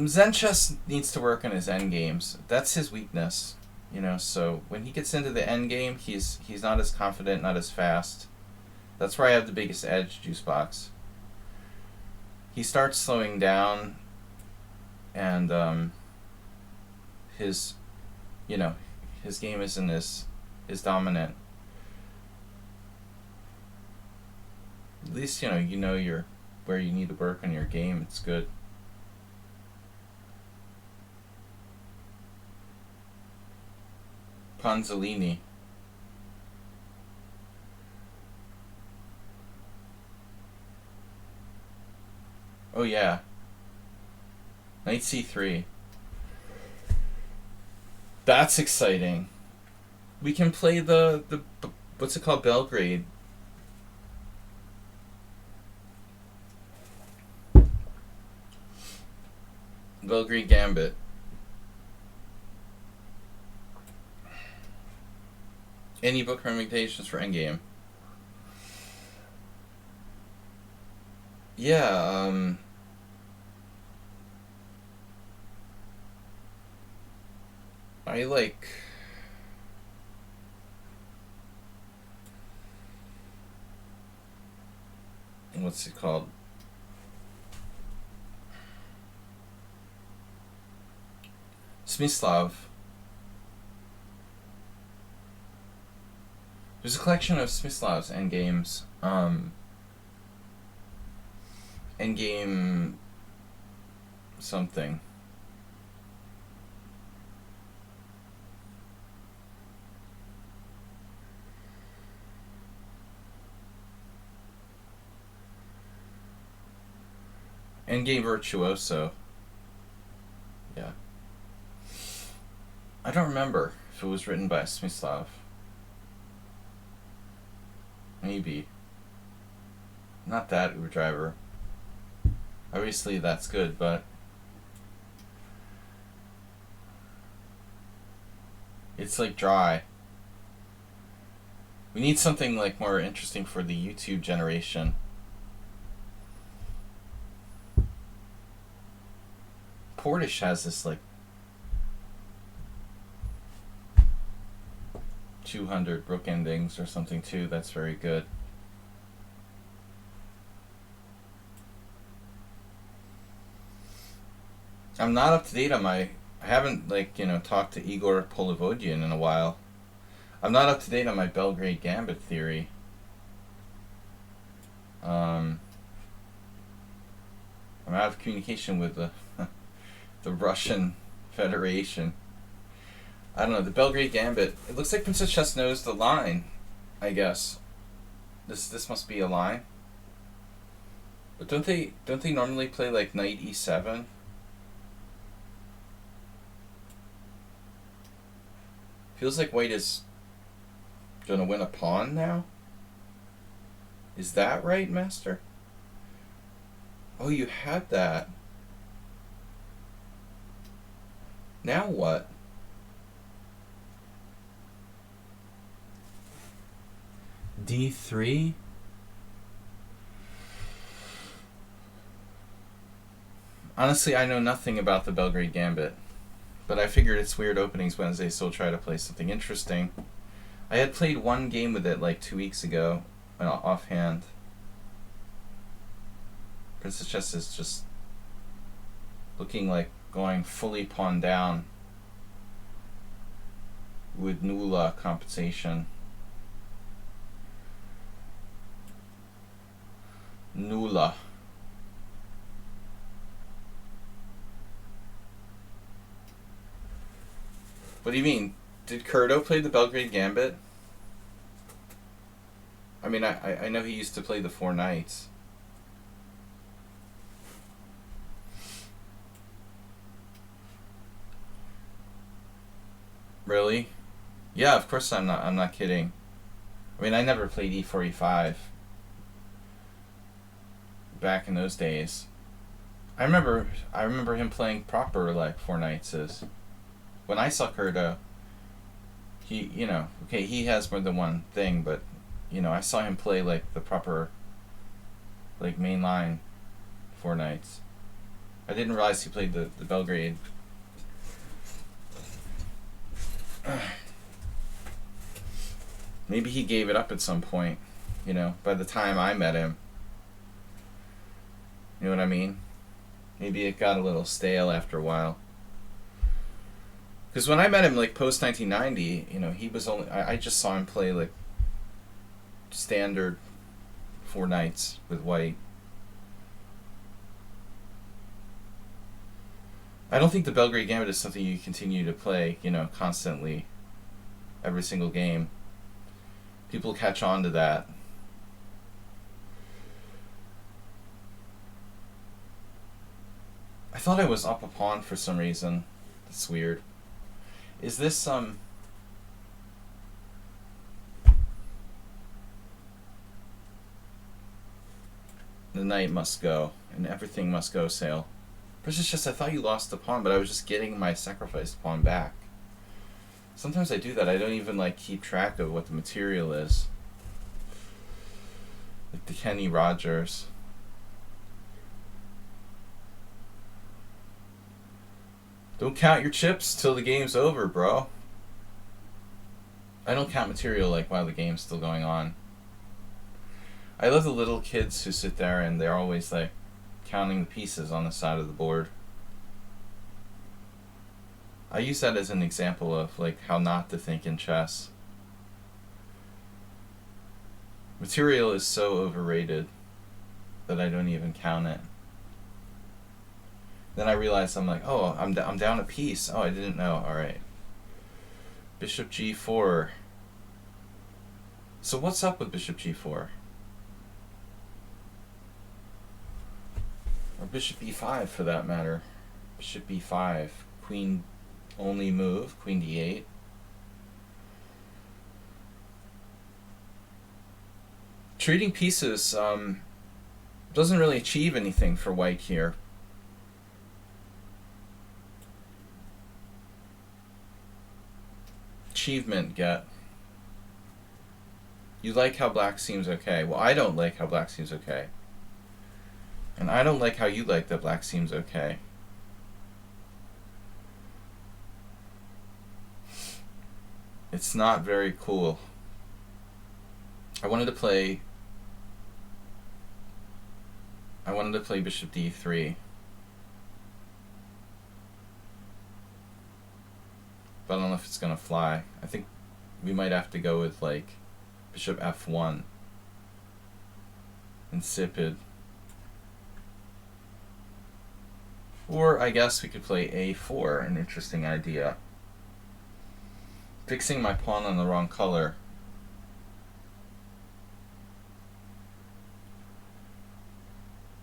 Zen Chess needs to work on his endgames. That's his weakness. You know, so when he gets into the endgame, he's not as confident, not as fast. That's where I have the biggest edge, Juicebox. He starts slowing down, and his game isn't as dominant. At least you know you're where you need to work on your game. It's good. Panzolini. Oh yeah. Knight c3. That's exciting. We can play the what's it called? Belgrade. Belgrade Gambit. Any book recommendations for Endgame? Yeah, I like... What's it called? Smyslav. There's a collection of Smyslav's endgames. Endgame something. Endgame Virtuoso. Yeah. I don't remember if it was written by Smyslav. Maybe. Not that Uber Driver. Obviously that's good, but it's like dry. We need something like more interesting for the YouTube generation. Portish has this like 200 book endings or something too. That's very good. I'm not up to date on my... I haven't, like, talked to Igor Polivodyan in a while. I'm not up to date on my Belgrade Gambit theory. I'm out of communication with the the Russian Federation. I don't know, the Belgrade Gambit. It looks like Princess Chess knows the line, I guess. This must be a line. But don't they normally play like Knight E7? Feels like White is gonna win a pawn now. Is that right, Master? Oh, you had that. Now what? D3? Honestly, I know nothing about the Belgrade Gambit, but I figured it's Weird Openings Wednesday, so we'll try to play something interesting. I had played one game with it like 2 weeks ago, offhand. Princess Chess is just looking like going fully pawn down with Nula compensation. Nula. What do you mean? Did Curto play the Belgrade Gambit? I mean, I know he used to play the Four Knights. Really? Yeah, of course I'm not kidding. I mean, I never played E4, E5 back in those days. I remember him playing proper like Four Knights is. When I saw Curto, he, okay, he has more than one thing, but, I saw him play, like, the proper, like, mainline Four Knights. I didn't realize he played the Belgrade. Maybe he gave it up at some point, by the time I met him. You know what I mean? Maybe it got a little stale after a while. Because when I met him, like, post-1990, he was only... I just saw him play, like, standard Four Knights with White. I don't think the Belgrade Gambit is something you continue to play, constantly, every single game. People catch on to that. I thought I was up a pawn for some reason. That's weird. Is this The knight must go, and everything must go, Sale. But it's just I thought you lost the pawn, but I was just getting my sacrificed pawn back. Sometimes I do that. I don't even like keep track of what the material is. Like the Kenny Rogers. Don't count your chips till the game's over, bro. I don't count material like while the game's still going on. I love the little kids who sit there and they're always like counting the pieces on the side of the board. I use that as an example of like how not to think in chess. Material is so overrated that I don't even count it. Then I realize I'm like, oh, I'm down a piece. Oh, I didn't know. All right. Bishop g4. So what's up with bishop g4? Or bishop e5 for that matter. Bishop e5. Queen only move. Queen d8. Trading pieces doesn't really achieve anything for white here. Achievement get. You like how black seems okay. Well, I don't like how black seems okay. And I don't like how you like that black seems okay. It's not very cool. I wanted to play bishop d3. But I don't know if it's gonna fly. I think we might have to go with like bishop f1. Insipid. Or I guess we could play a4, an interesting idea. Fixing my pawn on the wrong color.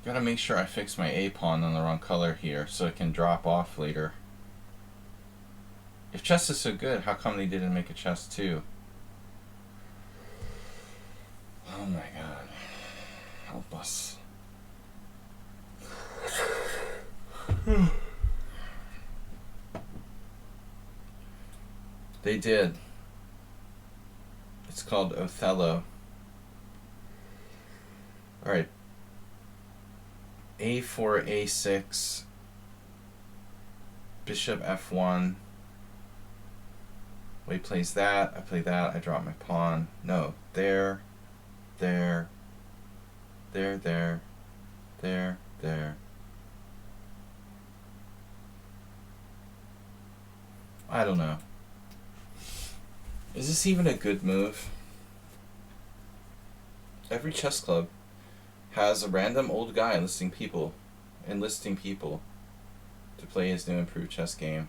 Gotta make sure I fix my a pawn on the wrong color here so it can drop off later. If chess is so good, how come they didn't make a chess too? Oh my god. Help us. They did. It's called Othello. Alright. a4, a6. Bishop f1. White plays that, I play that, I drop my pawn. No, there, there, there, there, there, there. I don't know. Is this even a good move? Every chess club has a random old guy enlisting people to play his new improved chess game.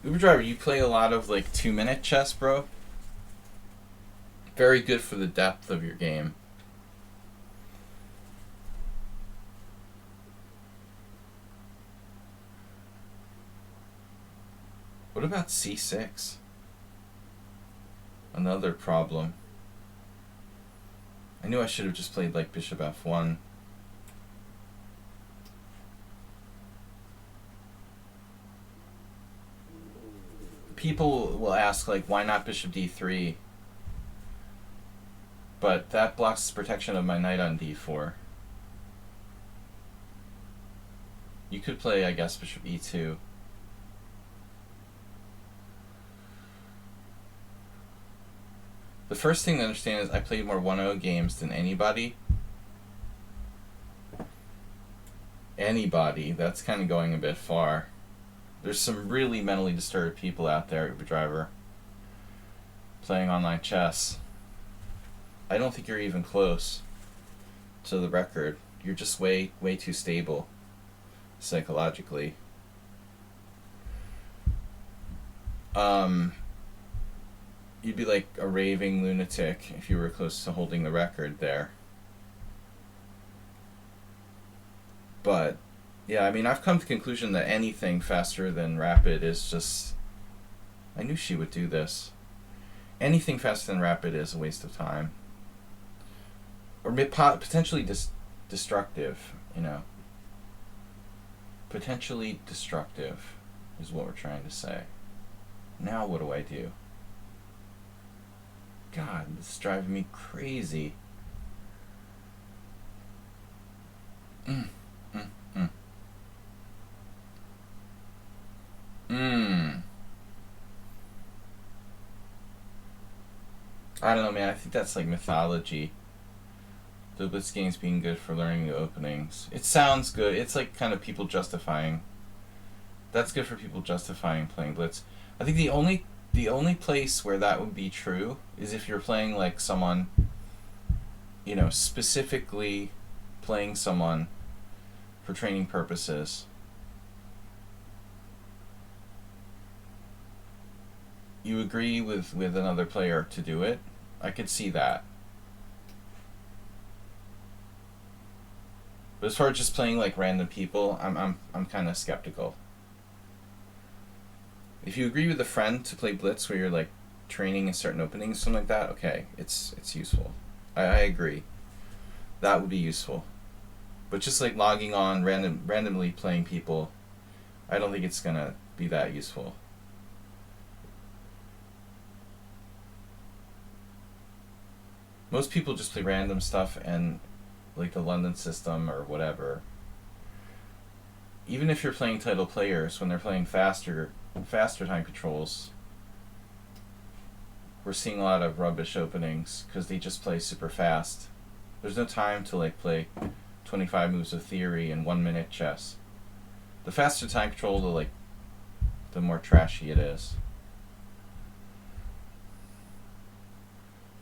Uber Driver, you play a lot of like 2-minute chess, bro. Very good for the depth of your game. What about c6? Another problem. I knew I should have just played like bishop f1. People will ask like, why not bishop d3? But that blocks the protection of my knight on d4. You could play, I guess, bishop e2. The first thing to understand is I played more 1-0 games than anybody. Anybody, that's kind of going a bit far. There's some really mentally disturbed people out there, Uber Driver, playing online chess. I don't think you're even close to the record. You're just way too stable psychologically. you'd be like a raving lunatic if you were close to holding the record there. But yeah, I mean, I've come to the conclusion that anything faster than rapid is just... I knew she would do this. Anything faster than rapid is a waste of time. Or potentially destructive, you know. Potentially destructive is what we're trying to say. Now what do I do? God, this is driving me crazy. I don't know, man. I think that's like mythology. The Blitz games being good for learning new openings. It sounds good. It's like kind of people justifying. That's good for people justifying playing Blitz. I think the only place where that would be true is if you're playing like someone, you know, specifically playing someone for training purposes. You agree with another player to do it. I could see that. But as far as just playing like random people, I'm kind of skeptical. If you agree with a friend to play Blitz where you're like training in certain openings, something like that, okay, it's useful. I agree. That would be useful. But just like logging on randomly playing people, I don't think it's gonna be that useful. Most people just play random stuff and like the London system or whatever. Even if you're playing title players, when they're playing faster time controls, we're seeing a lot of rubbish openings because they just play super fast. There's no time to like play 25 moves of theory in 1 minute chess. The faster time control, the more trashy it is.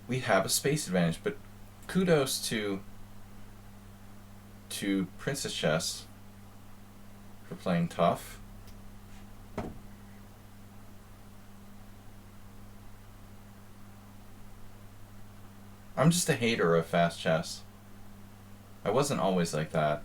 We have a space advantage, but kudos to Princess Chess for playing tough. I'm just a hater of fast chess. I wasn't always like that.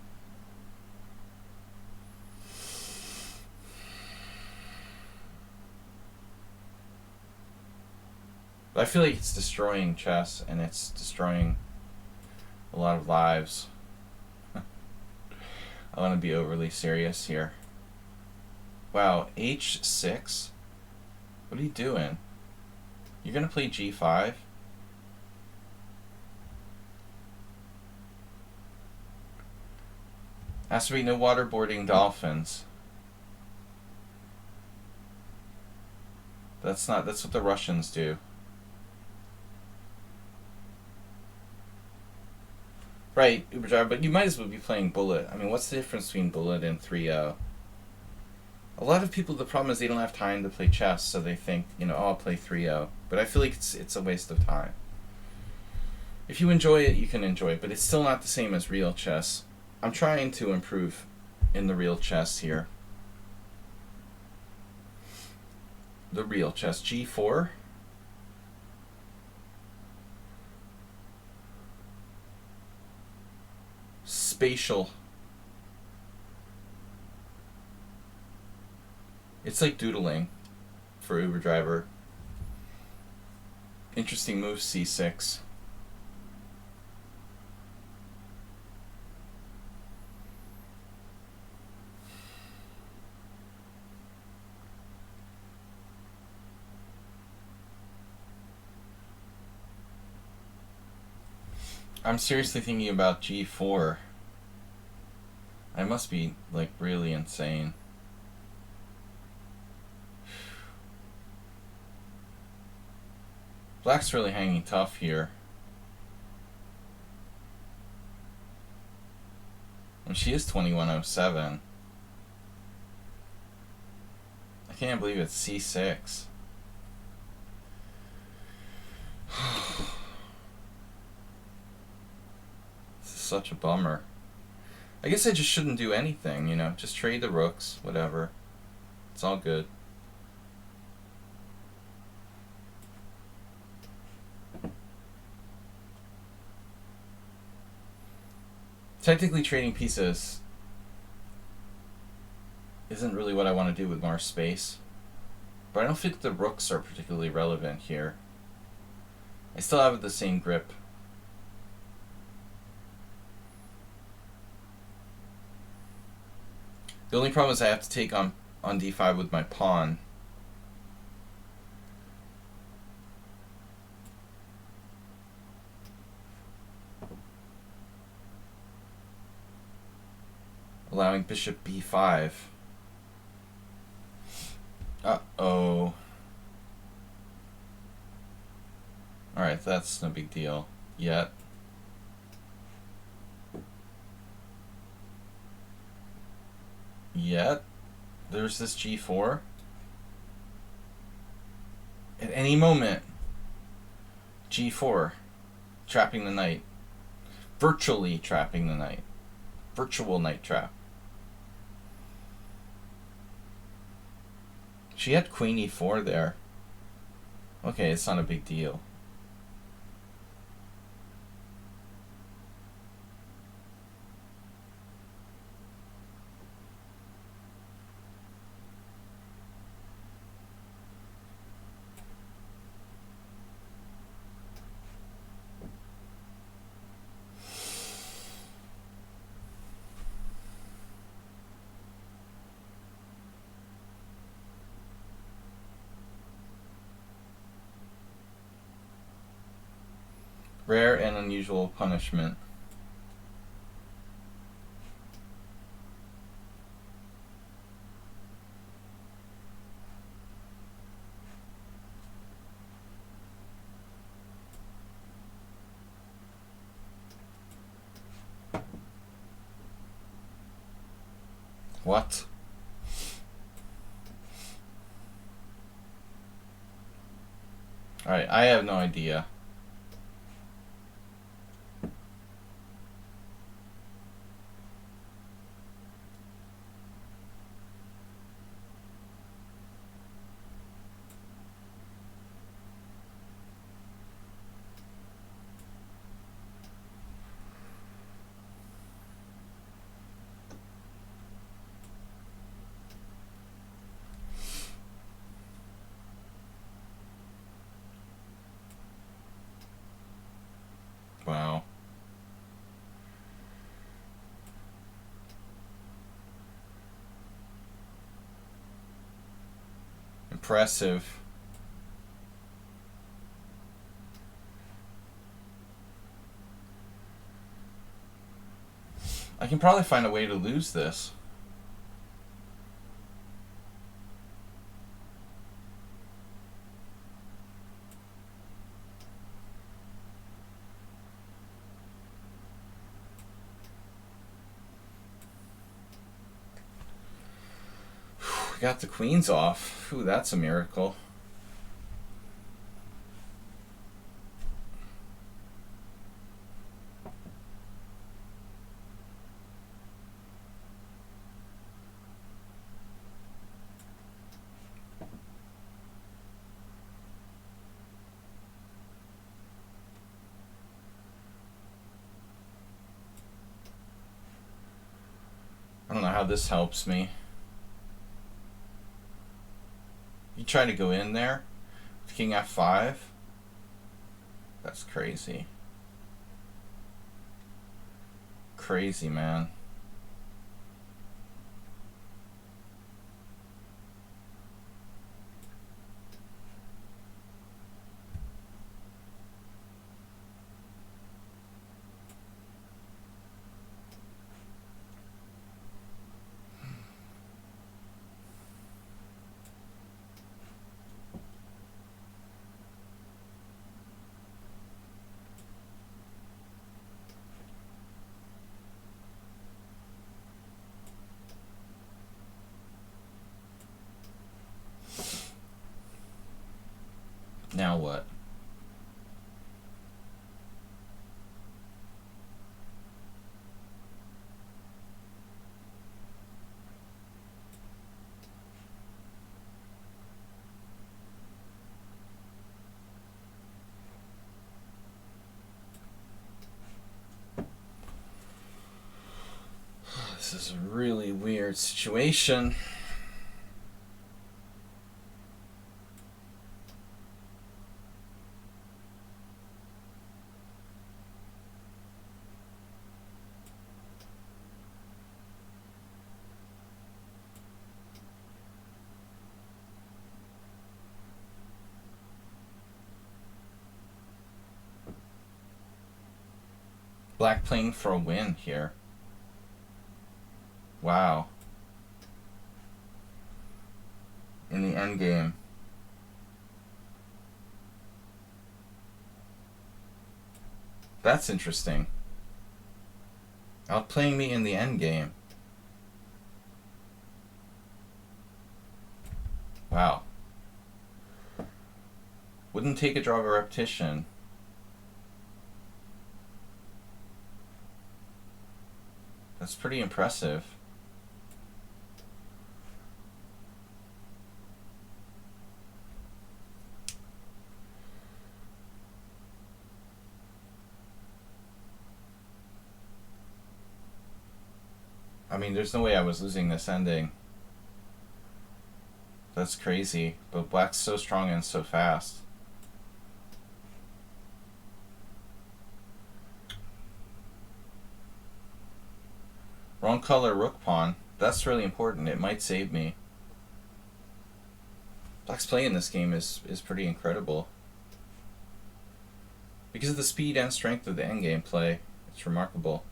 But I feel like it's destroying chess, and it's destroying a lot of lives. I want to be overly serious here. Wow, h6? What are you doing? You're going to play g5? Has to be no waterboarding dolphins. That's what the Russians do. Right, Uber driver, but you might as well be playing bullet. I mean, what's the difference between bullet and 3-0? A lot of people, the problem is they don't have time to play chess, so they think, oh, I'll play 3-0. But I feel like it's a waste of time. If you enjoy it, you can enjoy it, but it's still not the same as real chess. I'm trying to improve in the real chess here. The real chess. G4. Spatial. It's like doodling for Uber driver. Interesting move, C6. I'm seriously thinking about G4. I must be, really insane. Black's really hanging tough here. And she is 2107. I can't believe it's C6. This is such a bummer. I guess I just shouldn't do anything, just trade the rooks, whatever. It's all good. Technically, trading pieces isn't really what I want to do with more space. But I don't think the rooks are particularly relevant here. I still have the same grip. The only problem is I have to take on d5 with my pawn. Allowing bishop b5. Uh-oh. Alright, that's no big deal yet. There's this g4. At any moment, g4, trapping the knight. Virtually trapping the knight. Virtual knight trap. She had queen e4 there. Okay, it's not a big deal. Rare and unusual punishment. What? Alright, I have no idea. Wow. Impressive. I can probably find a way to lose this. Got the queens off. Ooh, that's a miracle. I don't know how this helps me. You try to go in there with king f5? That's crazy. Crazy, man. Now what? This is a really weird situation. Black playing for a win here. Wow. In the end game. That's interesting. Outplaying me in the end game. Wow. Wouldn't take a draw of a repetition. That's pretty impressive. I mean, there's no way I was losing this ending. That's crazy. But black's so strong and so fast. Wrong color rook pawn. That's really important. It might save me. Black's play in this game is pretty incredible. Because of the speed and strength of the endgame play, it's remarkable.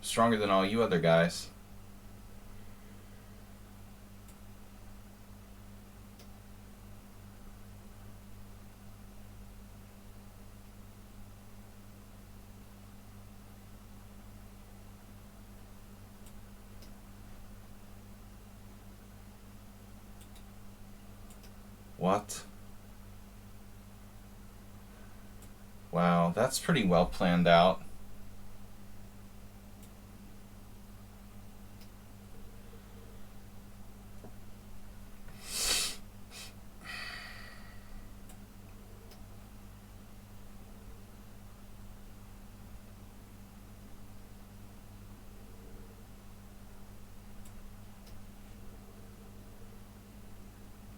Stronger than all you other guys. What? Wow, that's pretty well planned out.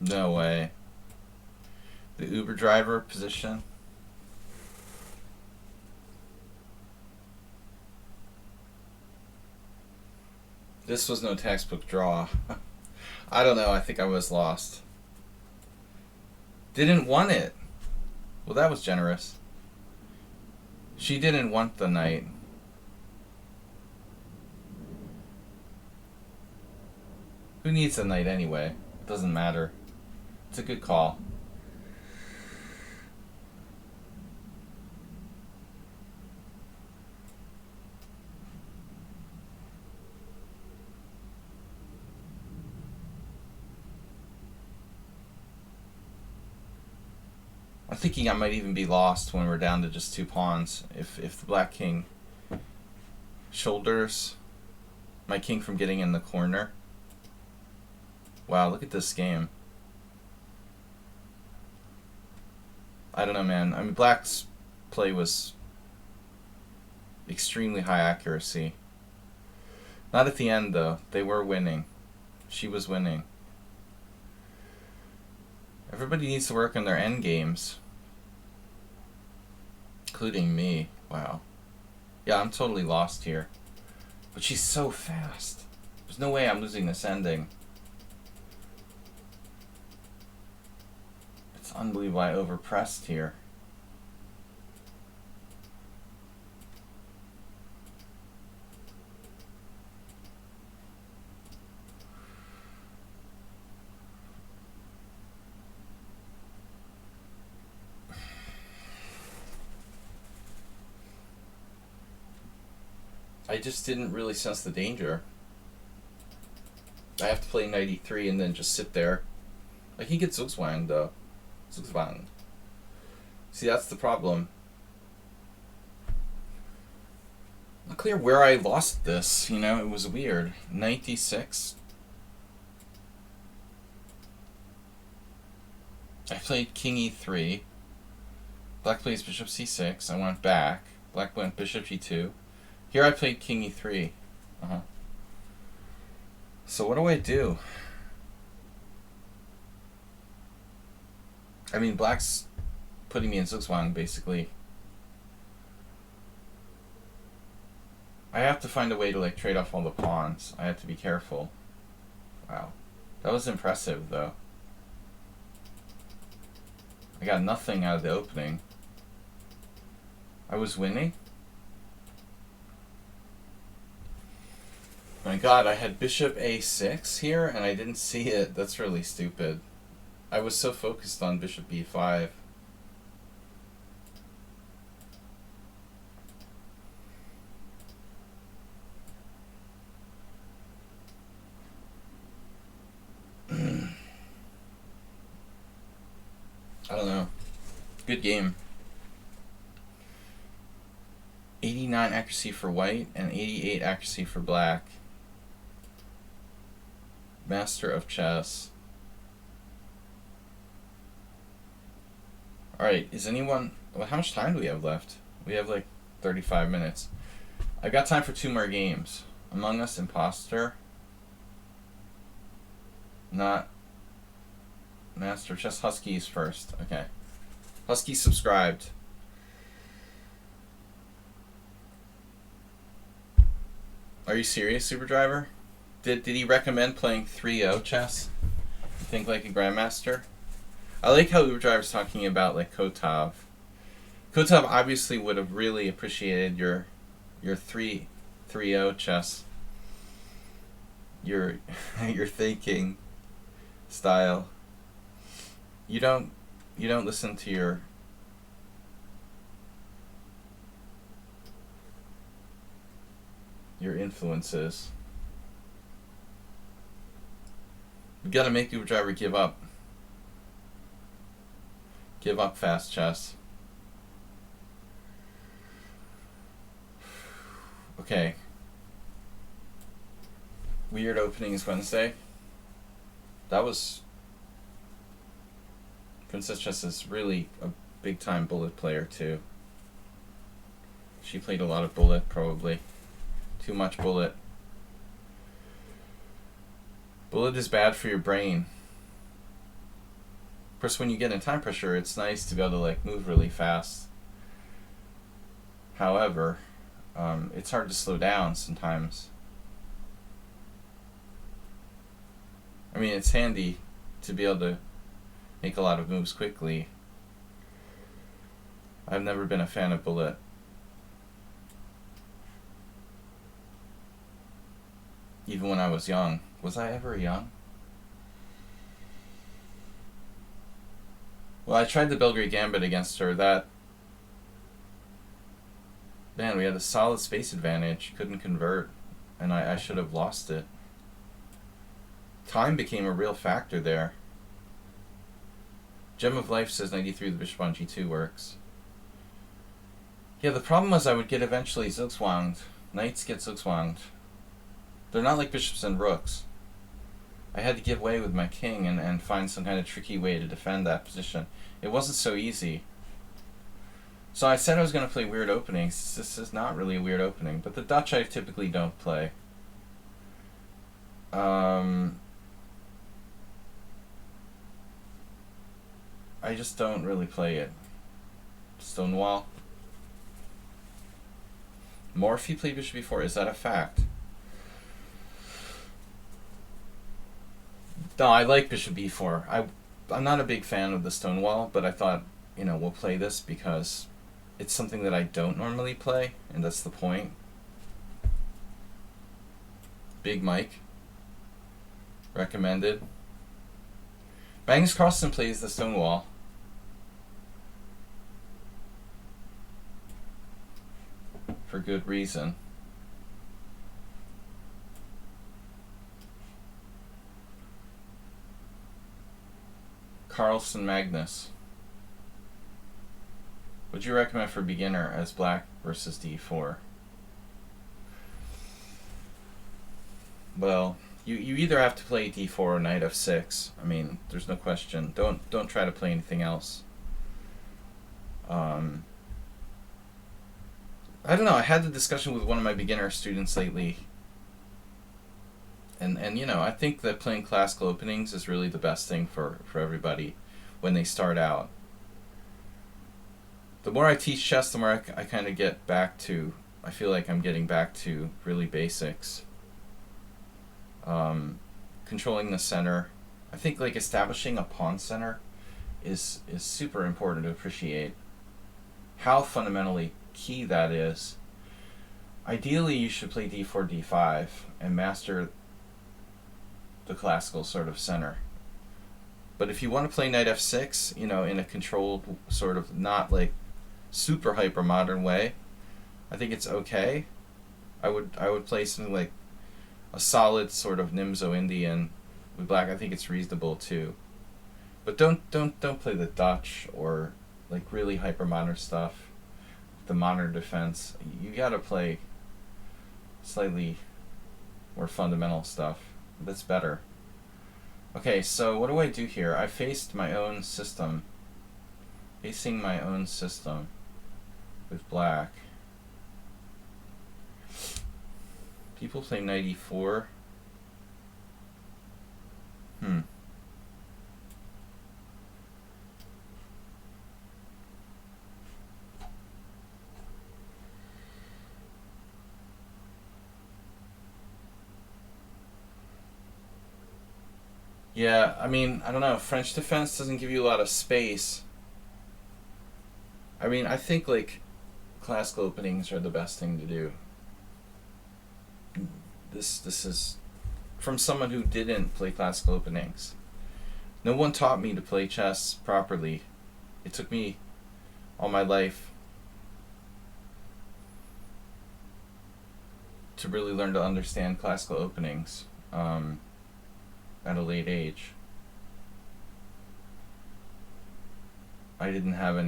No way. The Uber driver position. This was no textbook draw. I don't know, I think I was lost. Didn't want it. Well, that was generous. She didn't want the knight. Who needs a knight anyway? It doesn't matter. It's a good call. I'm thinking I might even be lost when we're down to just 2 pawns. If the black king shoulders my king from getting in the corner. Wow, look at this game. I don't know, man. I mean, black's play was extremely high accuracy. Not at the end, though. They were winning. She was winning. Everybody needs to work on their end games. Including me. Wow. Yeah, I'm totally lost here. But she's so fast. There's no way I'm losing this ending. It's unbelievable I overpressed here. I just didn't really sense the danger. I have to play knight e3 and then just sit there. I can get Zugzwang though. Zugzwang. See, that's the problem. Not clear where I lost this, you know, it was weird. Knight d6. I played king e3. Black plays bishop c6. I went back. Black went bishop g2. Here I played king e3. So what do I do? I mean, black's putting me in Zugzwang, basically. I have to find a way to like trade off all the pawns. I have to be careful. Wow. That was impressive, though. I got nothing out of the opening. I was winning? My god, I had bishop a6 here, and I didn't see it. That's really stupid. I was so focused on bishop b5. I don't know. Good game. 89 accuracy for white and 88 accuracy for black. Master of chess. Alright, is anyone... Well, how much time do we have left? We have like 35 minutes. I've got time for 2 more games. Among Us, Imposter. Not... Master of Chess. Huskies first. Okay. Husky subscribed. Are you serious, Super Driver? Did he recommend playing 3-0 chess? You think like a grandmaster? I like how Uber Driver's talking about like Kotov. Kotov obviously would have really appreciated your 3-0 chess. Your thinking style. You don't listen to your influences. We gotta make Uber Driver give up. Give up fast chess. Okay. Weird openings Wednesday. That was... Princess Chess is really a big time bullet player too. She played a lot of bullet, probably. Too much bullet. Bullet is bad for your brain. Of course, when you get in time pressure, it's nice to be able to like move really fast. However, it's hard to slow down sometimes. I mean, it's handy to be able to make a lot of moves quickly. I've never been a fan of bullet. Even when I was young. Was I ever young? Well, I tried the Belgrade Gambit against her. That... Man, we had a solid space advantage. Couldn't convert. And I should have lost it. Time became a real factor there. Gem of Life says 93 the bishop on g2 works. Yeah, the problem was I would get eventually zugzwanged. Knights get zugzwanged. They're not like bishops and rooks. I had to give way with my king and find some kind of tricky way to defend that position. It wasn't so easy. So I said I was going to play weird openings. This is not really a weird opening, but the Dutch I typically don't play. I just don't really play it. Stonewall. Morphy played bishop before. Is that a fact? No, I like bishop b4. I'm not a big fan of the Stonewall, but I thought, you know, we'll play this because it's something that I don't normally play, and that's the point. Big Mike. Recommended. Magnus Carlsen plays the Stonewall. For good reason. Carlsen Magnus. Would you recommend for beginner as black versus d4? Well, you either have to play d4 or knight f6. I mean, there's no question. Don't try to play anything else. I don't know. I had the discussion with one of my beginner students lately, and you know, I think that playing classical openings is really the best thing for everybody when they start out. The more I teach chess, the more I kind of get back to. I feel like I'm getting back to really basics. Controlling the center. I think like establishing a pawn center is super important to appreciate. How fundamentally key that is. Ideally, you should play d4, d5 and master the classical sort of center. But if you want to play knight f6, you know, in a controlled sort of not like super hyper modern way, I think it's okay. I would play something like a solid sort of Nimzo Indian with black. I think it's reasonable too. But don't play the Dutch or like really hyper modern stuff. The modern defense. You gotta play slightly more fundamental stuff. That's better. Okay, so what do I do here? I faced my own system. Facing my own system with black. People play knight e4. Yeah, I mean, I don't know. French defense doesn't give you a lot of space. I mean, I think like classical openings are the best thing to do. This is from someone who didn't play classical openings. No one taught me to play chess properly. It took me all my life to really learn to understand classical openings at a late age. I didn't have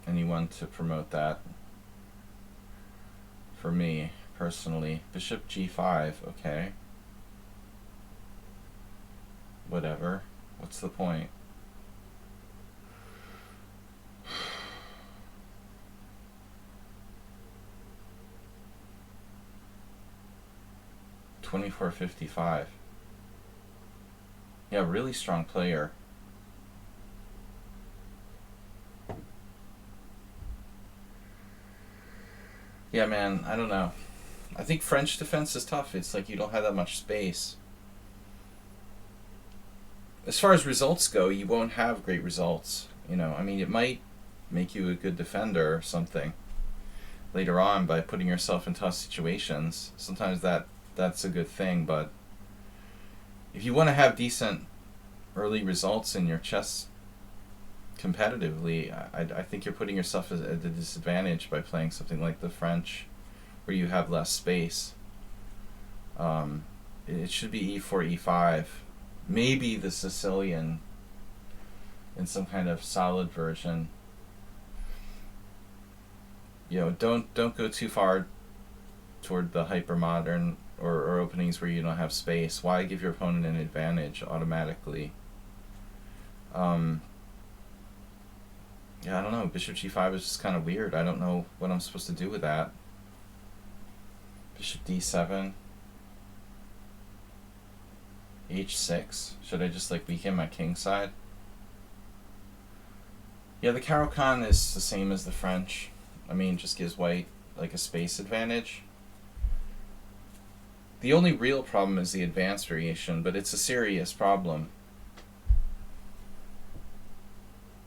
anyone to promote that for me personally. Bishop g5, okay. Whatever. What's the point? $24.55. Yeah, really strong player. Yeah, man, I don't know. I think French defense is tough. It's like you don't have that much space. As far as results go, you won't have great results. You know, I mean, it might make you a good defender or something later on by putting yourself in tough situations. Sometimes that's a good thing, but if you want to have decent early results in your chess competitively, I think you're putting yourself at a disadvantage by playing something like the French, where you have less space. It should be e4, e5, maybe the Sicilian in some kind of solid version. You know, don't go too far toward the hyper modern or openings where you don't have space. Why give your opponent an advantage automatically? Yeah, I don't know. Bishop g5 is just kind of weird. I don't know what I'm supposed to do with that. Bishop d7. h6. Should I just like weaken my king side? Yeah, the Caro-Kann is the same as the French. I mean, just gives white like a space advantage. The only real problem is the advanced variation, but it's a serious problem.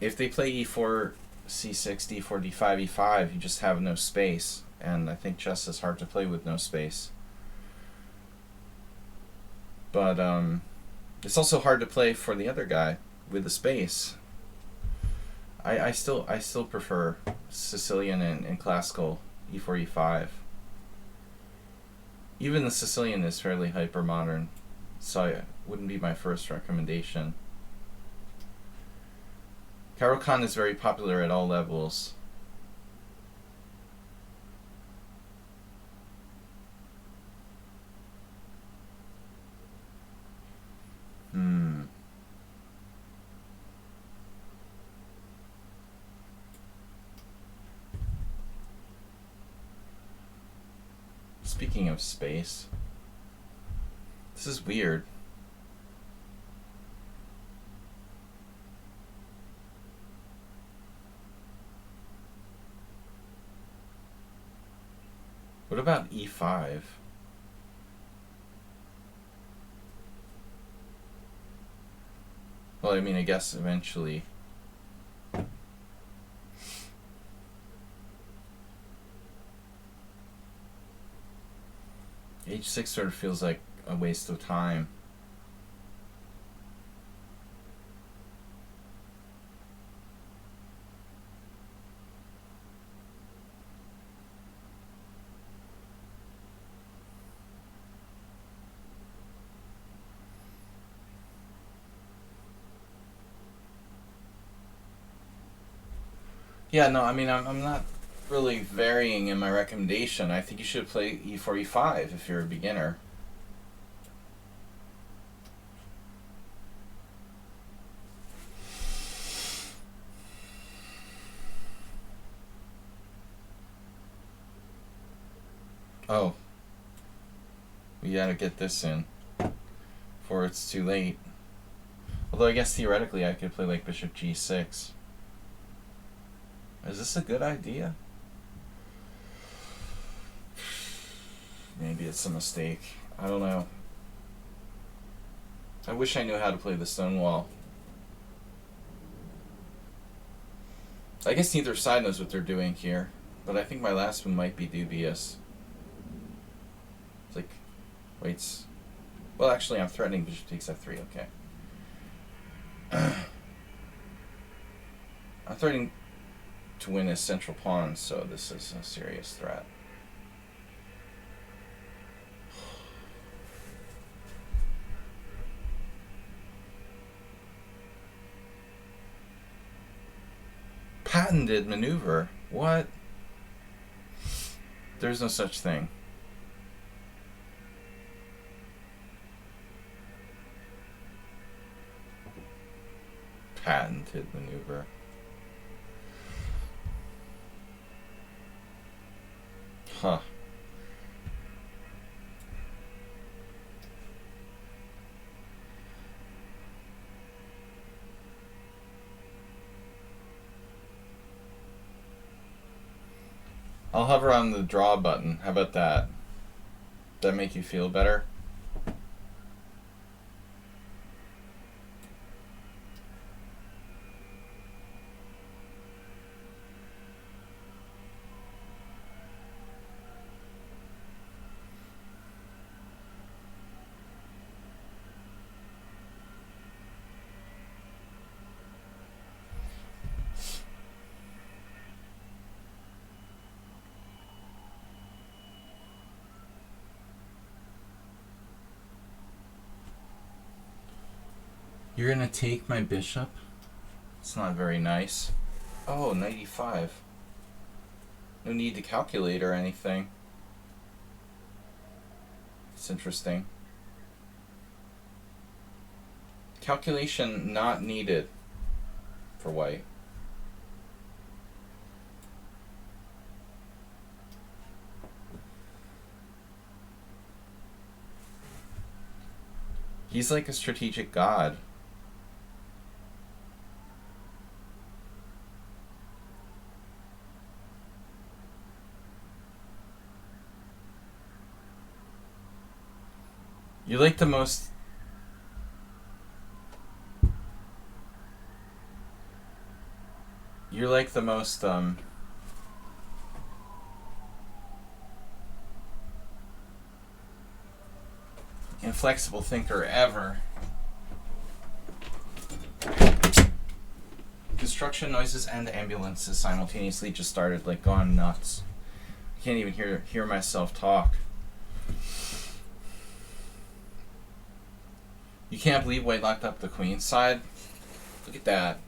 If they play e4, c6, d4, d5, e5, you just have no space, and I think chess is hard to play with no space. But it's also hard to play for the other guy with the space. I still prefer Sicilian and classical e4, e5. Even the Sicilian is fairly hyper modern, so it wouldn't be my first recommendation. Caro-Kann is very popular at all levels. Speaking of space, this is weird. What about e5? Well, I mean, I guess eventually. H6 sort of feels like a waste of time. Yeah, no, I mean, I'm not really varying in my recommendation. I think you should play e4, e5 if you're a beginner. Oh. We gotta get this in before it's too late. Although I guess theoretically I could play like bishop g6. Is this a good idea? Maybe it's a mistake. I don't know. I wish I knew how to play the Stonewall. I guess neither side knows what they're doing here, but I think my last one might be dubious. It's like, waits. Well, actually, I'm threatening bishop takes f3. Okay. I'm threatening to win his central pawn, so this is a serious threat. Patented maneuver? What? There's no such thing. Patented maneuver. Huh. I'll hover on the draw button. How about that? Does that make you feel better? You're gonna take my bishop? It's not very nice. Oh, 95. No need to calculate or anything. It's interesting. Calculation not needed for white. He's like a strategic god. You're like the most... You're like the most, inflexible thinker ever. Construction noises and ambulances simultaneously just started like going nuts. I can't even hear myself talk. You can't believe white locked up the queen's side? Look at that.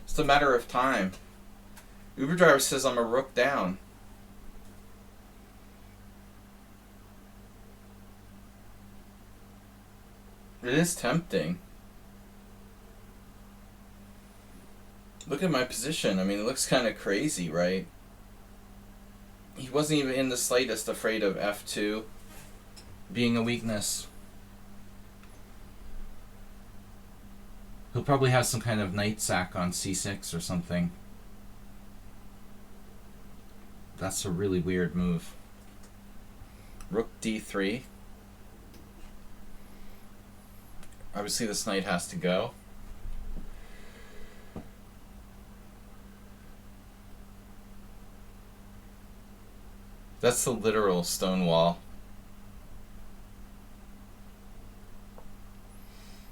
It's a matter of time. Uber driver says I'm a rook down. It is tempting. Look at my position. I mean, it looks kind of crazy, right? He wasn't even in the slightest afraid of f2. being a weakness. He'll probably have some kind of knight sack on c6 or something. That's a really weird move. Rook d3. Obviously this knight has to go. That's the literal stone wall.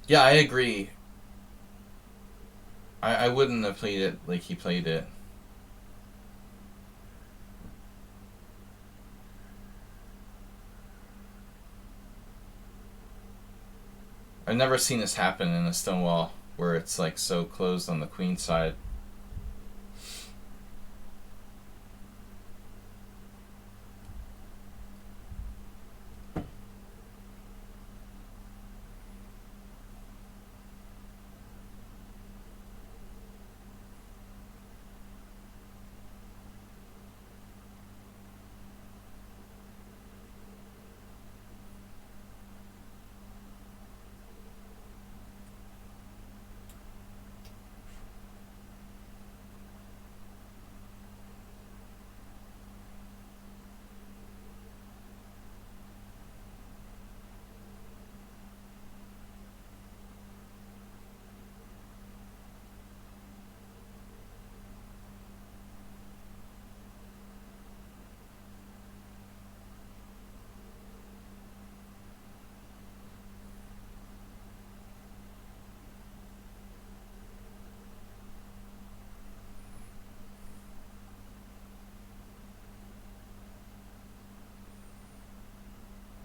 Yeah, I agree. I wouldn't have played it like he played it. I've never seen this happen in a stone wall where it's like so closed on the queen side.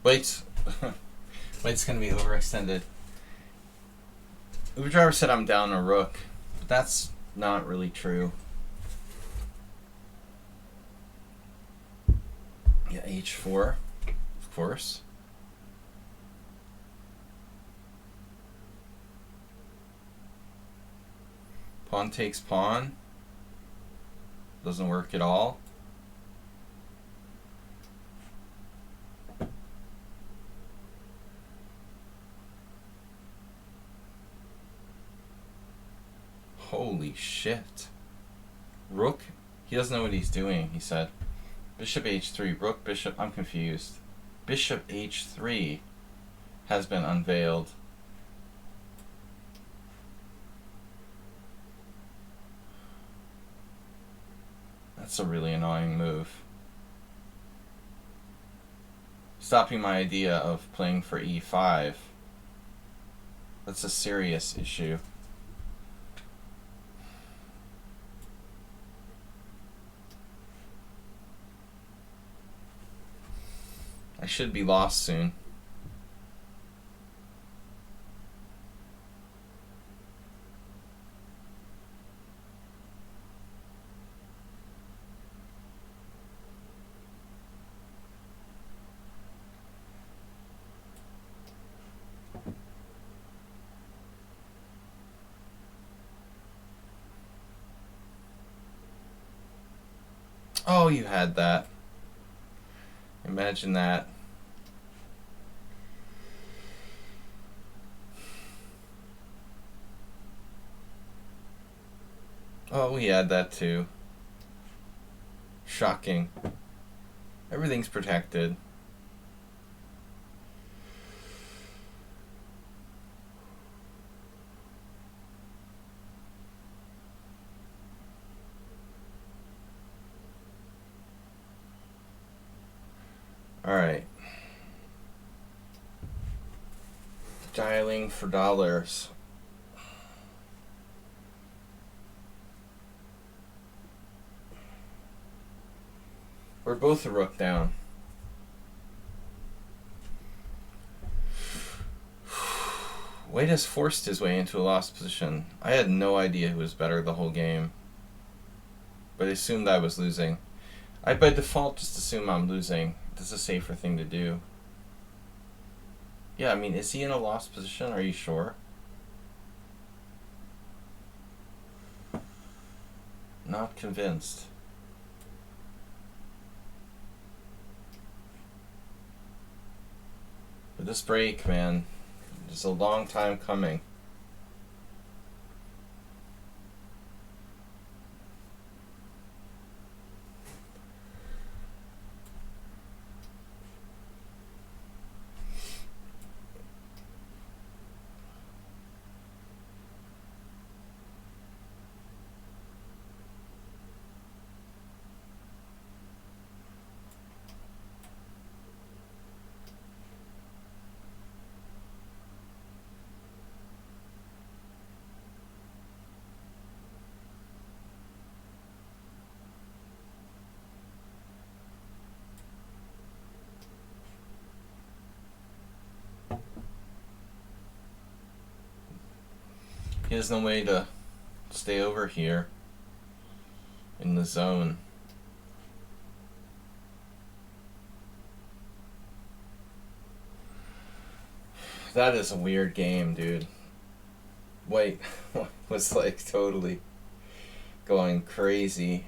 White's gonna be overextended. Uber driver said I'm down a rook, but that's not really true. Yeah, h4, of course. Pawn takes pawn. Doesn't work at all. Holy shit. Rook? He doesn't know what he's doing, he said. Bishop h3, rook, bishop, I'm confused. Bishop h3 has been unveiled. That's a really annoying move. Stopping my idea of playing for e5. That's a serious issue. I should be lost soon. Oh, you had that. Imagine that. Oh, we had that too. Shocking. Everything's protected. Alright. Dialing for dollars. We're both a rook down. White has forced his way into a lost position. I had no idea who was better the whole game. But I assumed I was losing. I by default just assume I'm losing. That's a safer thing to do. Yeah, I mean, is he in a lost position? Are you sure? Not convinced. This break, man, it's a long time coming. He has no way to stay over here in the zone. That is a weird game, dude. White was like totally going crazy.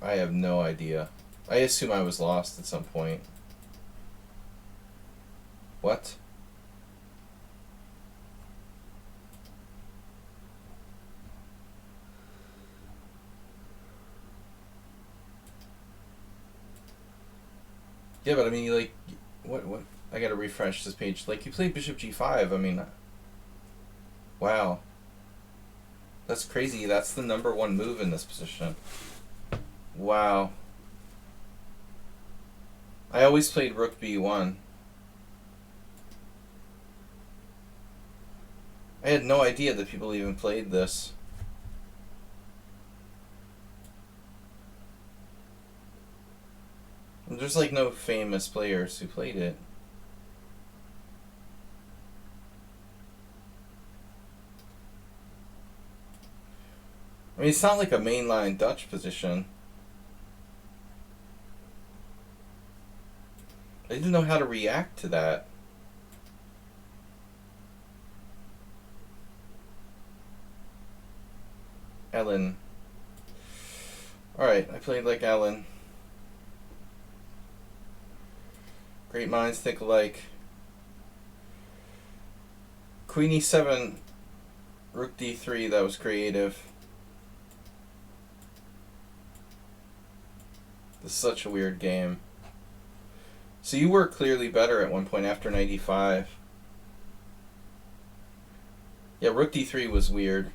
I have no idea. I assume I was lost at some point. What? Yeah, but I mean, like, what? I gotta refresh this page. Like, you played Bishop G5. I mean, wow. That's crazy. That's the #1 move in this position. Wow. I always played Rook B1. I had no idea that people even played this. There's like no famous players who played it. I mean, it's not like a mainline Dutch position. I didn't know how to react to that. Ellen. Alright, I played like Ellen. Great minds think alike. Queen E7, Rook D3, that was creative. This is such a weird game. So you were clearly better at one point after 95. Yeah, Rook D3 was weird.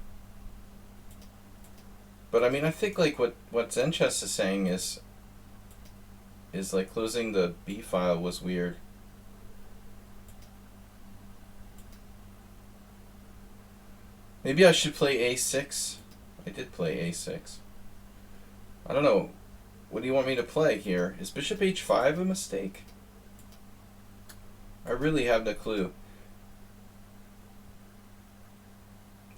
But I mean, I think like what Zen Chess is saying is like closing the B file was weird. Maybe I should play A6. I did play A6. I don't know. What do you want me to play here? Is Bishop H5 a mistake? I really have no clue.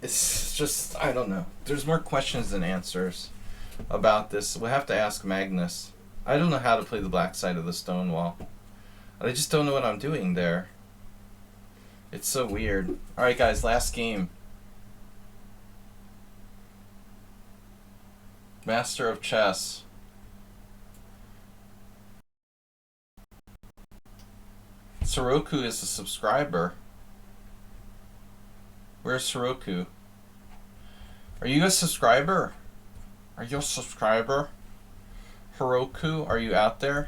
It's just, I don't know. There's more questions than answers about this. We'll have to ask Magnus. I don't know how to play the black side of the stone wall. I just don't know what I'm doing there. It's so weird. Alright guys, last game. Master of Chess. Soroku is a subscriber. Where's Soroku? Are you a subscriber? Are you a subscriber? Heroku, are you out there?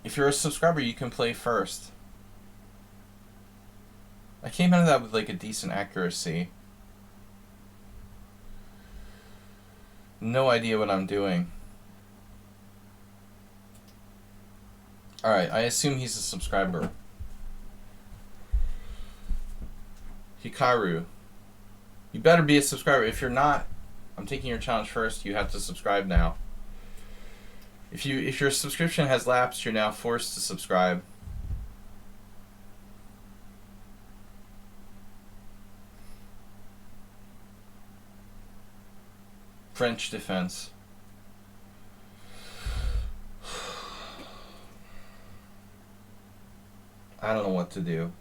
If you're a subscriber, you can play first. I came out of that with like a decent accuracy. No idea what I'm doing. Alright, I assume he's a subscriber. Hikaru. You better be a subscriber. If you're not, I'm taking your challenge first. You have to subscribe now. If your subscription has lapsed, you're now forced to subscribe. French defense. I don't know what to do.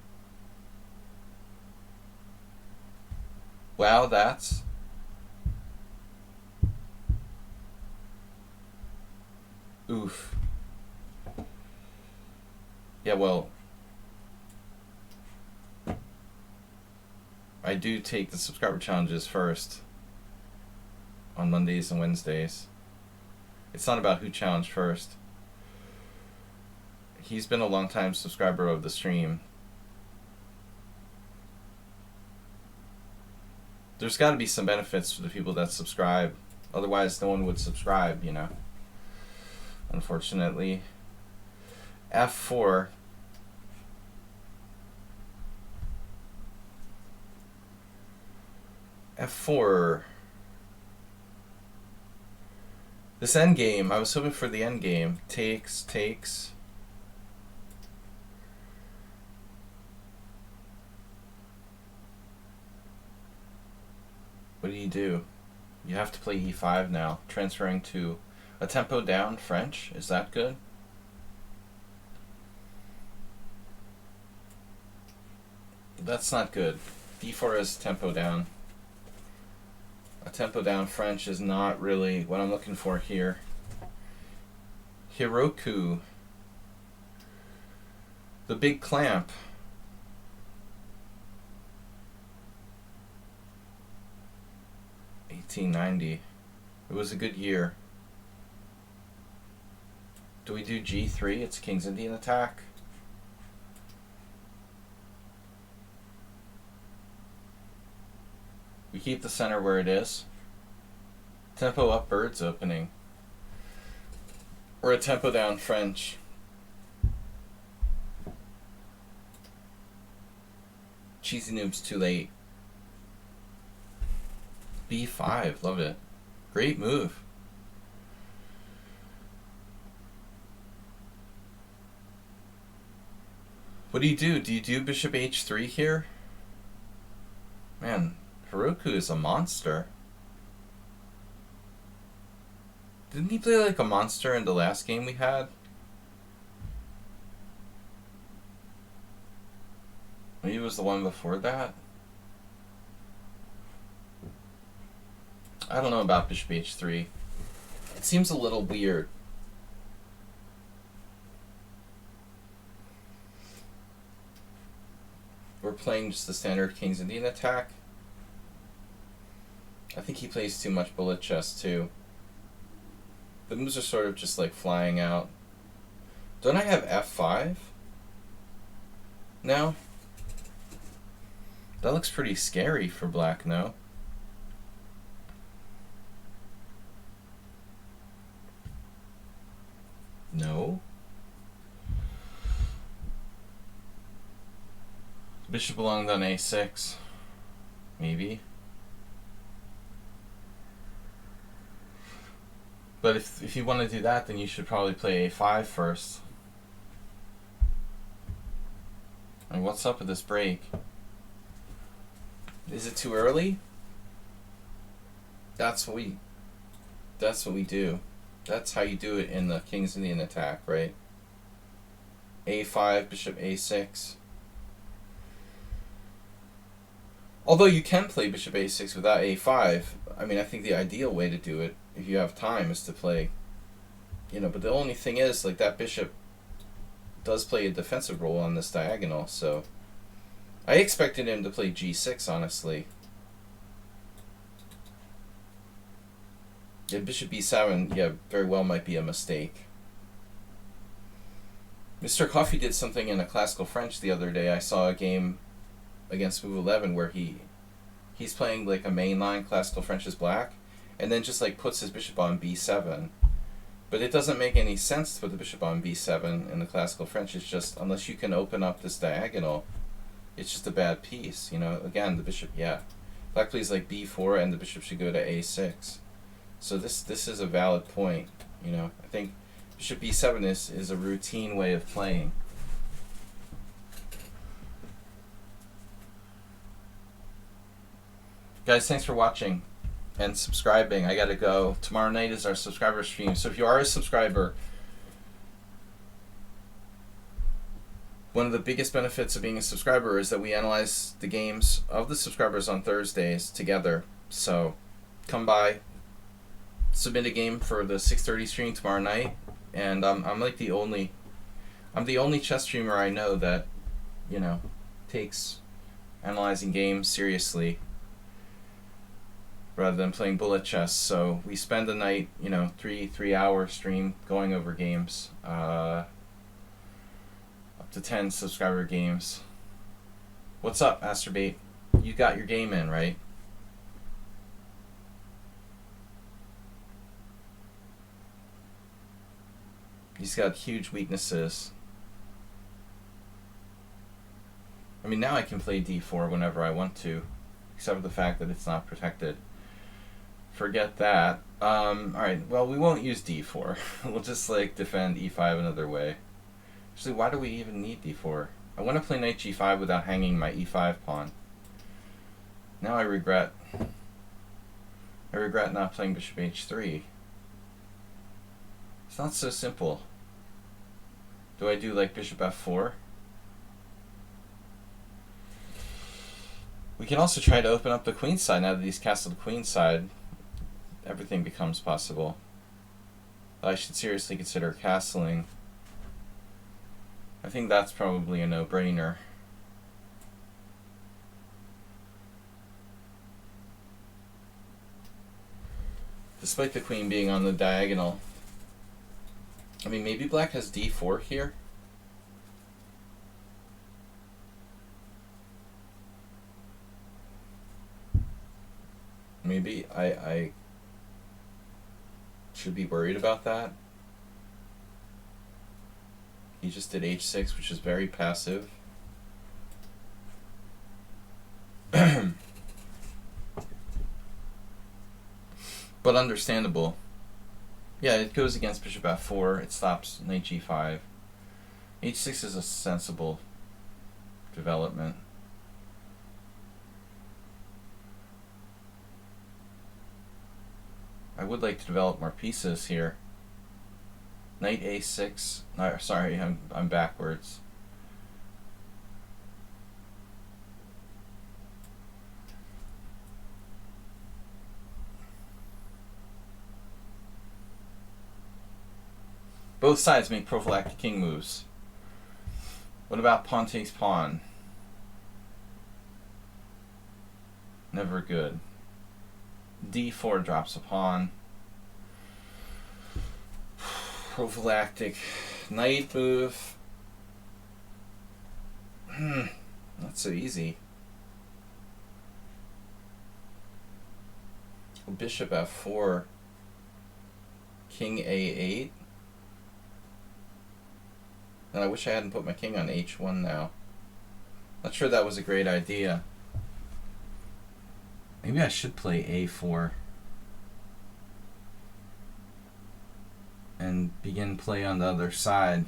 Wow, that's Oof. Yeah, well, I do take the subscriber challenges first on Mondays and Wednesdays. It's not about who challenged first. He's been a long time subscriber of the stream. There's got to be some benefits for the people that subscribe. Otherwise, no one would subscribe, you know. Unfortunately. F4. F4. This endgame, I was hoping for the endgame. Takes. What do? You have to play e5 now. Transferring to a tempo down French. Is that good? That's not good. d4 is tempo down. A tempo down French is not really what I'm looking for here. Hiroku. The big clamp. $18.90. It was a good year. Do we do g3? It's King's Indian attack. We keep the center where it is. Tempo up birds opening. Or a tempo down French. Cheesy noob's too late. b5, love it. Great move. What do? Do you do bishop h3 here? Man, Hiroku is a monster. Didn't he play like a monster in the last game we had? Maybe it was the one before that? I don't know about bishop h3. It seems a little weird. We're playing just the standard King's Indian attack. I think he plays too much bullet chess too. The moves are sort of just like flying out. Don't I have f5 now? That looks pretty scary for black, no? No? Bishop belonged on a6. Maybe. But if you want to do that, then you should probably play a5 first. I mean, what's up with this break? Is it too early? That's what we do. That's how you do it in the King's Indian attack, right? a5, bishop a6. Although you can play bishop a6 without a5, I mean, I think the ideal way to do it, if you have time, is to play, you know, but the only thing is, like, that bishop does play a defensive role on this diagonal, so I expected him to play g6, honestly. Yeah, bishop b7, yeah, very well might be a mistake. Mr. Coffee did something in a classical French the other day. I saw a game against move 11 where he's playing like a mainline classical French as black, and then just like puts his bishop on b7. But it doesn't make any sense to put the bishop on b7 in the classical French. It's just, unless you can open up this diagonal, it's just a bad piece, you know. Again, the bishop, yeah. Black plays like b4 and the bishop should go to a6. So this is a valid point, you know. I think bishop b7 is a routine way of playing. Guys, thanks for watching and subscribing. I gotta go. Tomorrow night is our subscriber stream. So if you are a subscriber, one of the biggest benefits of being a subscriber is that we analyze the games of the subscribers on Thursdays together. So come by, submit a game for the 6:30 stream tomorrow night, and I'm like I'm the only chess streamer I know that, you know, takes analyzing games seriously rather than playing bullet chess. So we spend the night, you know, 3 hour stream going over games, up to 10 subscriber games. What's up, Masturbate? You got your game in, right? He's got huge weaknesses. I mean, now I can play d4 whenever I want to, except for the fact that it's not protected. Forget that. Alright, well, we won't use d4. We'll just, like, defend e5 another way. Actually, why do we even need d4? I want to play knight g5 without hanging my e5 pawn. Now I regret not playing bishop h3. It's not so simple. Do I do, like, bishop f4? We can also try to open up the queen side. Now that he's castled the queen side, everything becomes possible. I should seriously consider castling. I think that's probably a no-brainer. Despite the queen being on the diagonal. I mean, maybe black has d4 here? Maybe I should be worried about that. He just did h6, which is very passive. But understandable. Yeah, it goes against bishop f4. It stops knight g5. h6 is a sensible development. I would like to develop more pieces here. Knight a6. No, sorry, I'm backwards. Both sides make prophylactic king moves. What about pawn takes pawn? Never good. d4 drops a pawn. Prophylactic knight move. Not so easy. Bishop f4. King a8. And I wish I hadn't put my king on h1 now. Not sure that was a great idea. Maybe I should play a4 and begin play on the other side.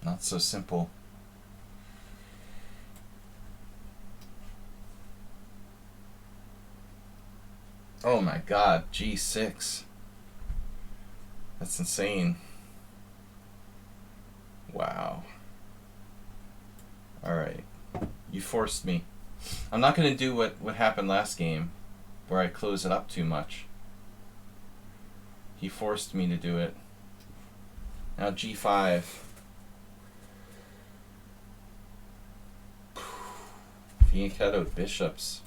Not so simple. Oh my god, g6. That's insane. Wow. Alright. You forced me. I'm not going to do what happened last game, where I close it up too much. He forced me to do it. Now g5. Fianchettoed bishops.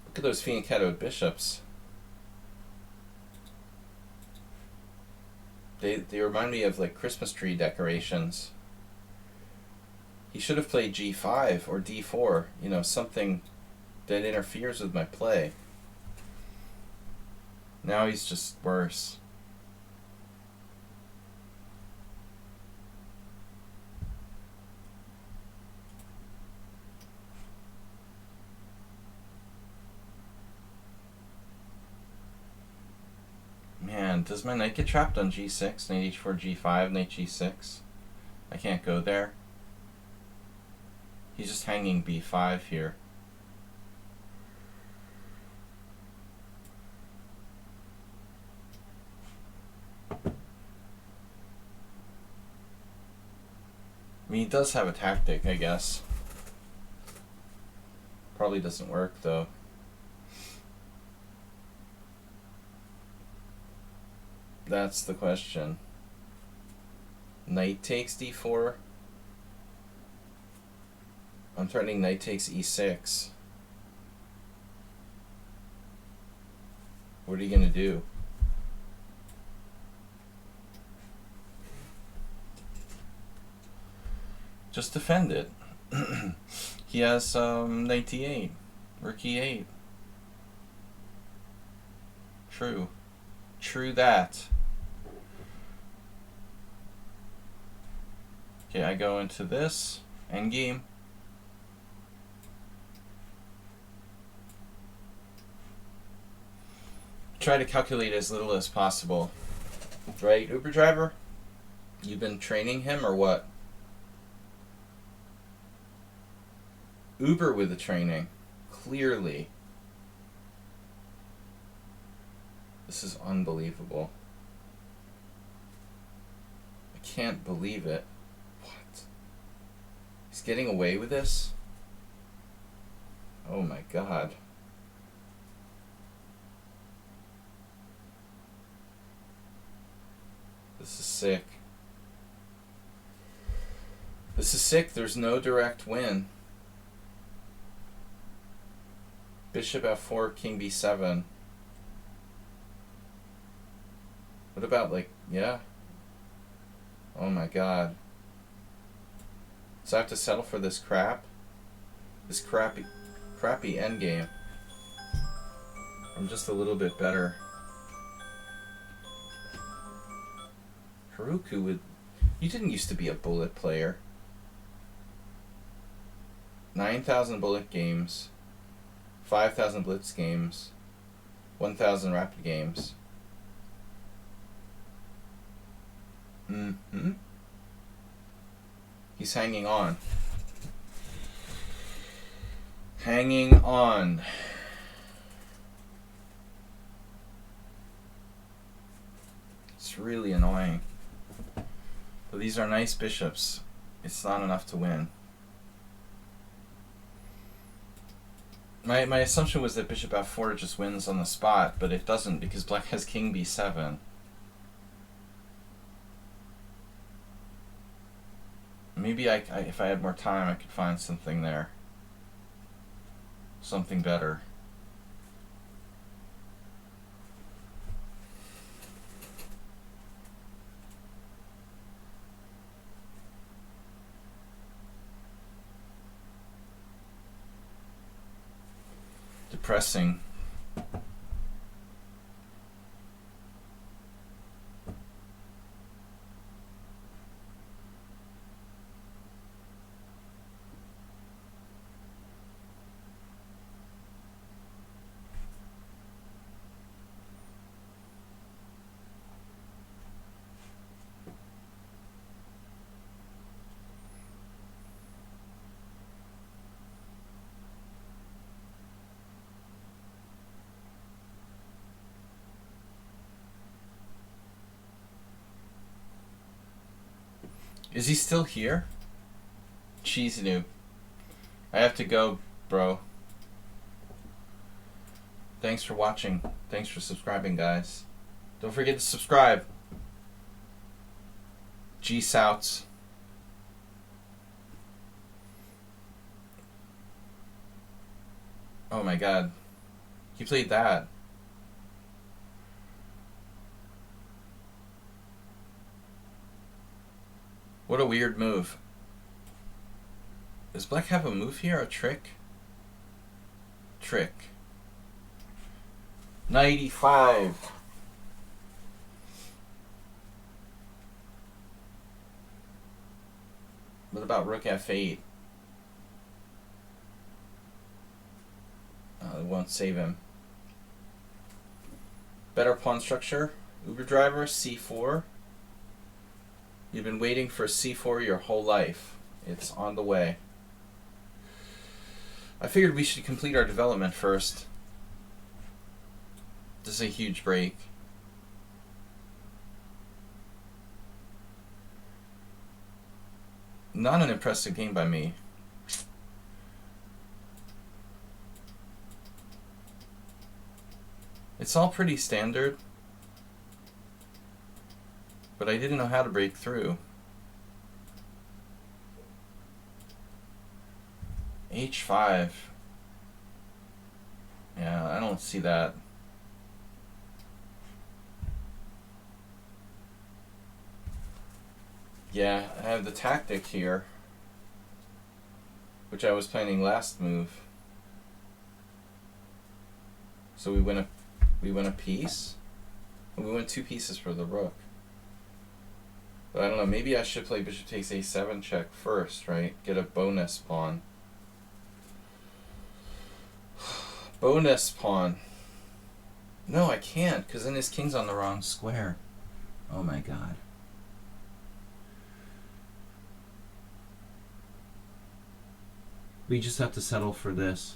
Look at those fianchettoed bishops. They remind me of like Christmas tree decorations. He should have played g5 or d4, you know, something that interferes with my play. Now he's just worse. Man, does my knight get trapped on g6, knight h4, g5, knight g6? I can't go there. He's just hanging b5 here. I mean, he does have a tactic, I guess. Probably doesn't work, though. That's the question. Knight takes d4. I'm threatening knight takes e6. What are you going to do? Just defend it. He has knight d8. Rook e8. True. True that. Okay, I go into this endgame. Try to calculate as little as possible. Right, Uber driver? You've been training him or what? Uber with the training. Clearly. This is unbelievable. I can't believe it. What? He's getting away with this? Oh my god. This is sick. This is sick. There's no direct win. Bishop f4, king b7. What about, like, yeah? Oh my god. So I have to settle for this crap? This crappy endgame. I'm just a little bit better. Haruku with... You didn't used to be a bullet player. 9,000 bullet games. 5,000 blitz games. 1,000 rapid games. Mm-hmm. He's hanging on. Hanging on. It's really annoying. But these are nice bishops. It's not enough to win. My assumption was that bishop f4 just wins on the spot, but it doesn't because black has king b7. Maybe if I had more time, I could find something there. Something better. Depressing. Is he still here? Cheese noob. I have to go, bro. Thanks for watching. Thanks for subscribing, guys. Don't forget to subscribe. G-Souts. Oh my god. He played that. What a weird move. Does black have a move here? A trick? Trick. 95. What about rook f8? It won't save him. Better pawn structure. Uber driver, c4. You've been waiting for c4 your whole life. It's on the way. I figured we should complete our development first. This is a huge break. Not an impressive game by me. It's all pretty standard. But I didn't know how to break through. H5. Yeah, I don't see that. Yeah, I have the tactic here, which I was planning last move. So we win a piece. We went 2 pieces for the rook. But I don't know, maybe I should play bishop takes a7 check first, right? Get a bonus pawn. Bonus pawn. No, I can't, because then his king's on the wrong square. Oh my god. We just have to settle for this.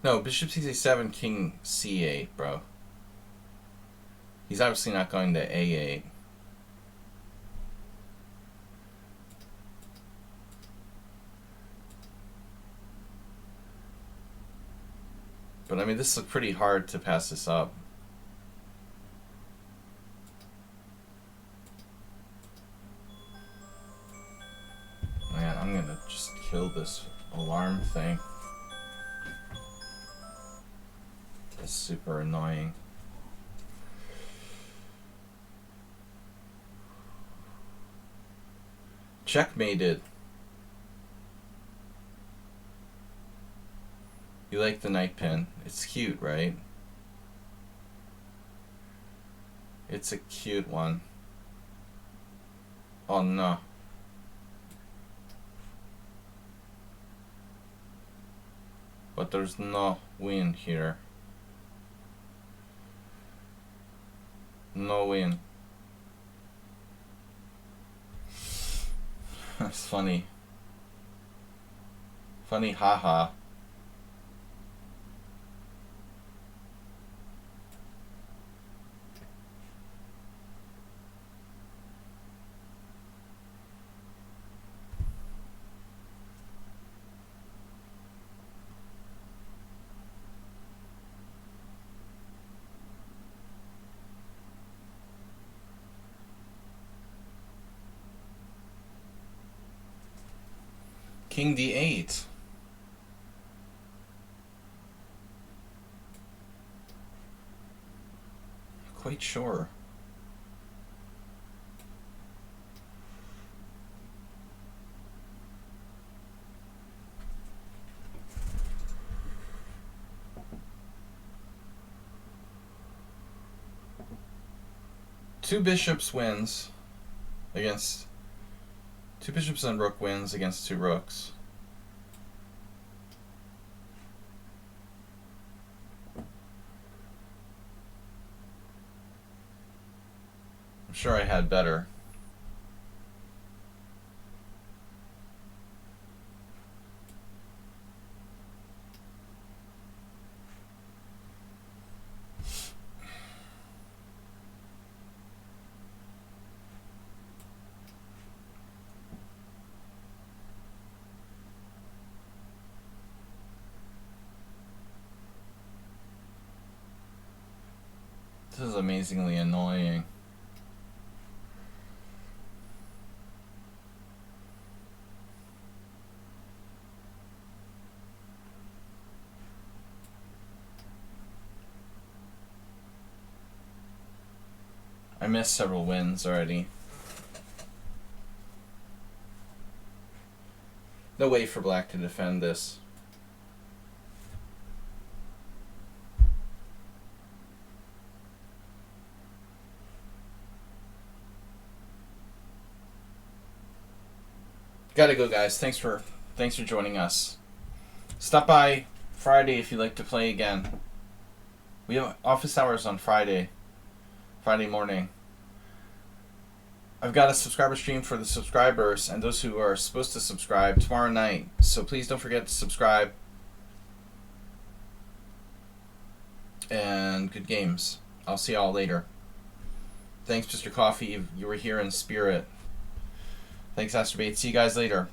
No, bishop c7, king c8, bro. He's obviously not going to a8. But I mean, this looks pretty hard to pass this up. Man, I'm gonna just kill this alarm thing. It's super annoying. Checkmated. You like the knight pin. It's cute, right? It's a cute one. Oh no. But there's no win here. No win. That's funny. Funny haha. King d8. Quite sure. Two bishops wins against... Two bishops and rook wins against 2 rooks. I'm sure I had better. This is amazingly annoying. I missed several wins already. No way for black to defend this. Gotta go, guys. Thanks for joining us. Stop by Friday if you'd like to play again. We have office hours on Friday morning. I've got a subscriber stream for the subscribers and those who are supposed to subscribe tomorrow night. So please don't forget to subscribe. and good games. I'll see y'all later. Thanks, Mr. Coffee. You were here in spirit. Thanks, Astrobate. See you guys later.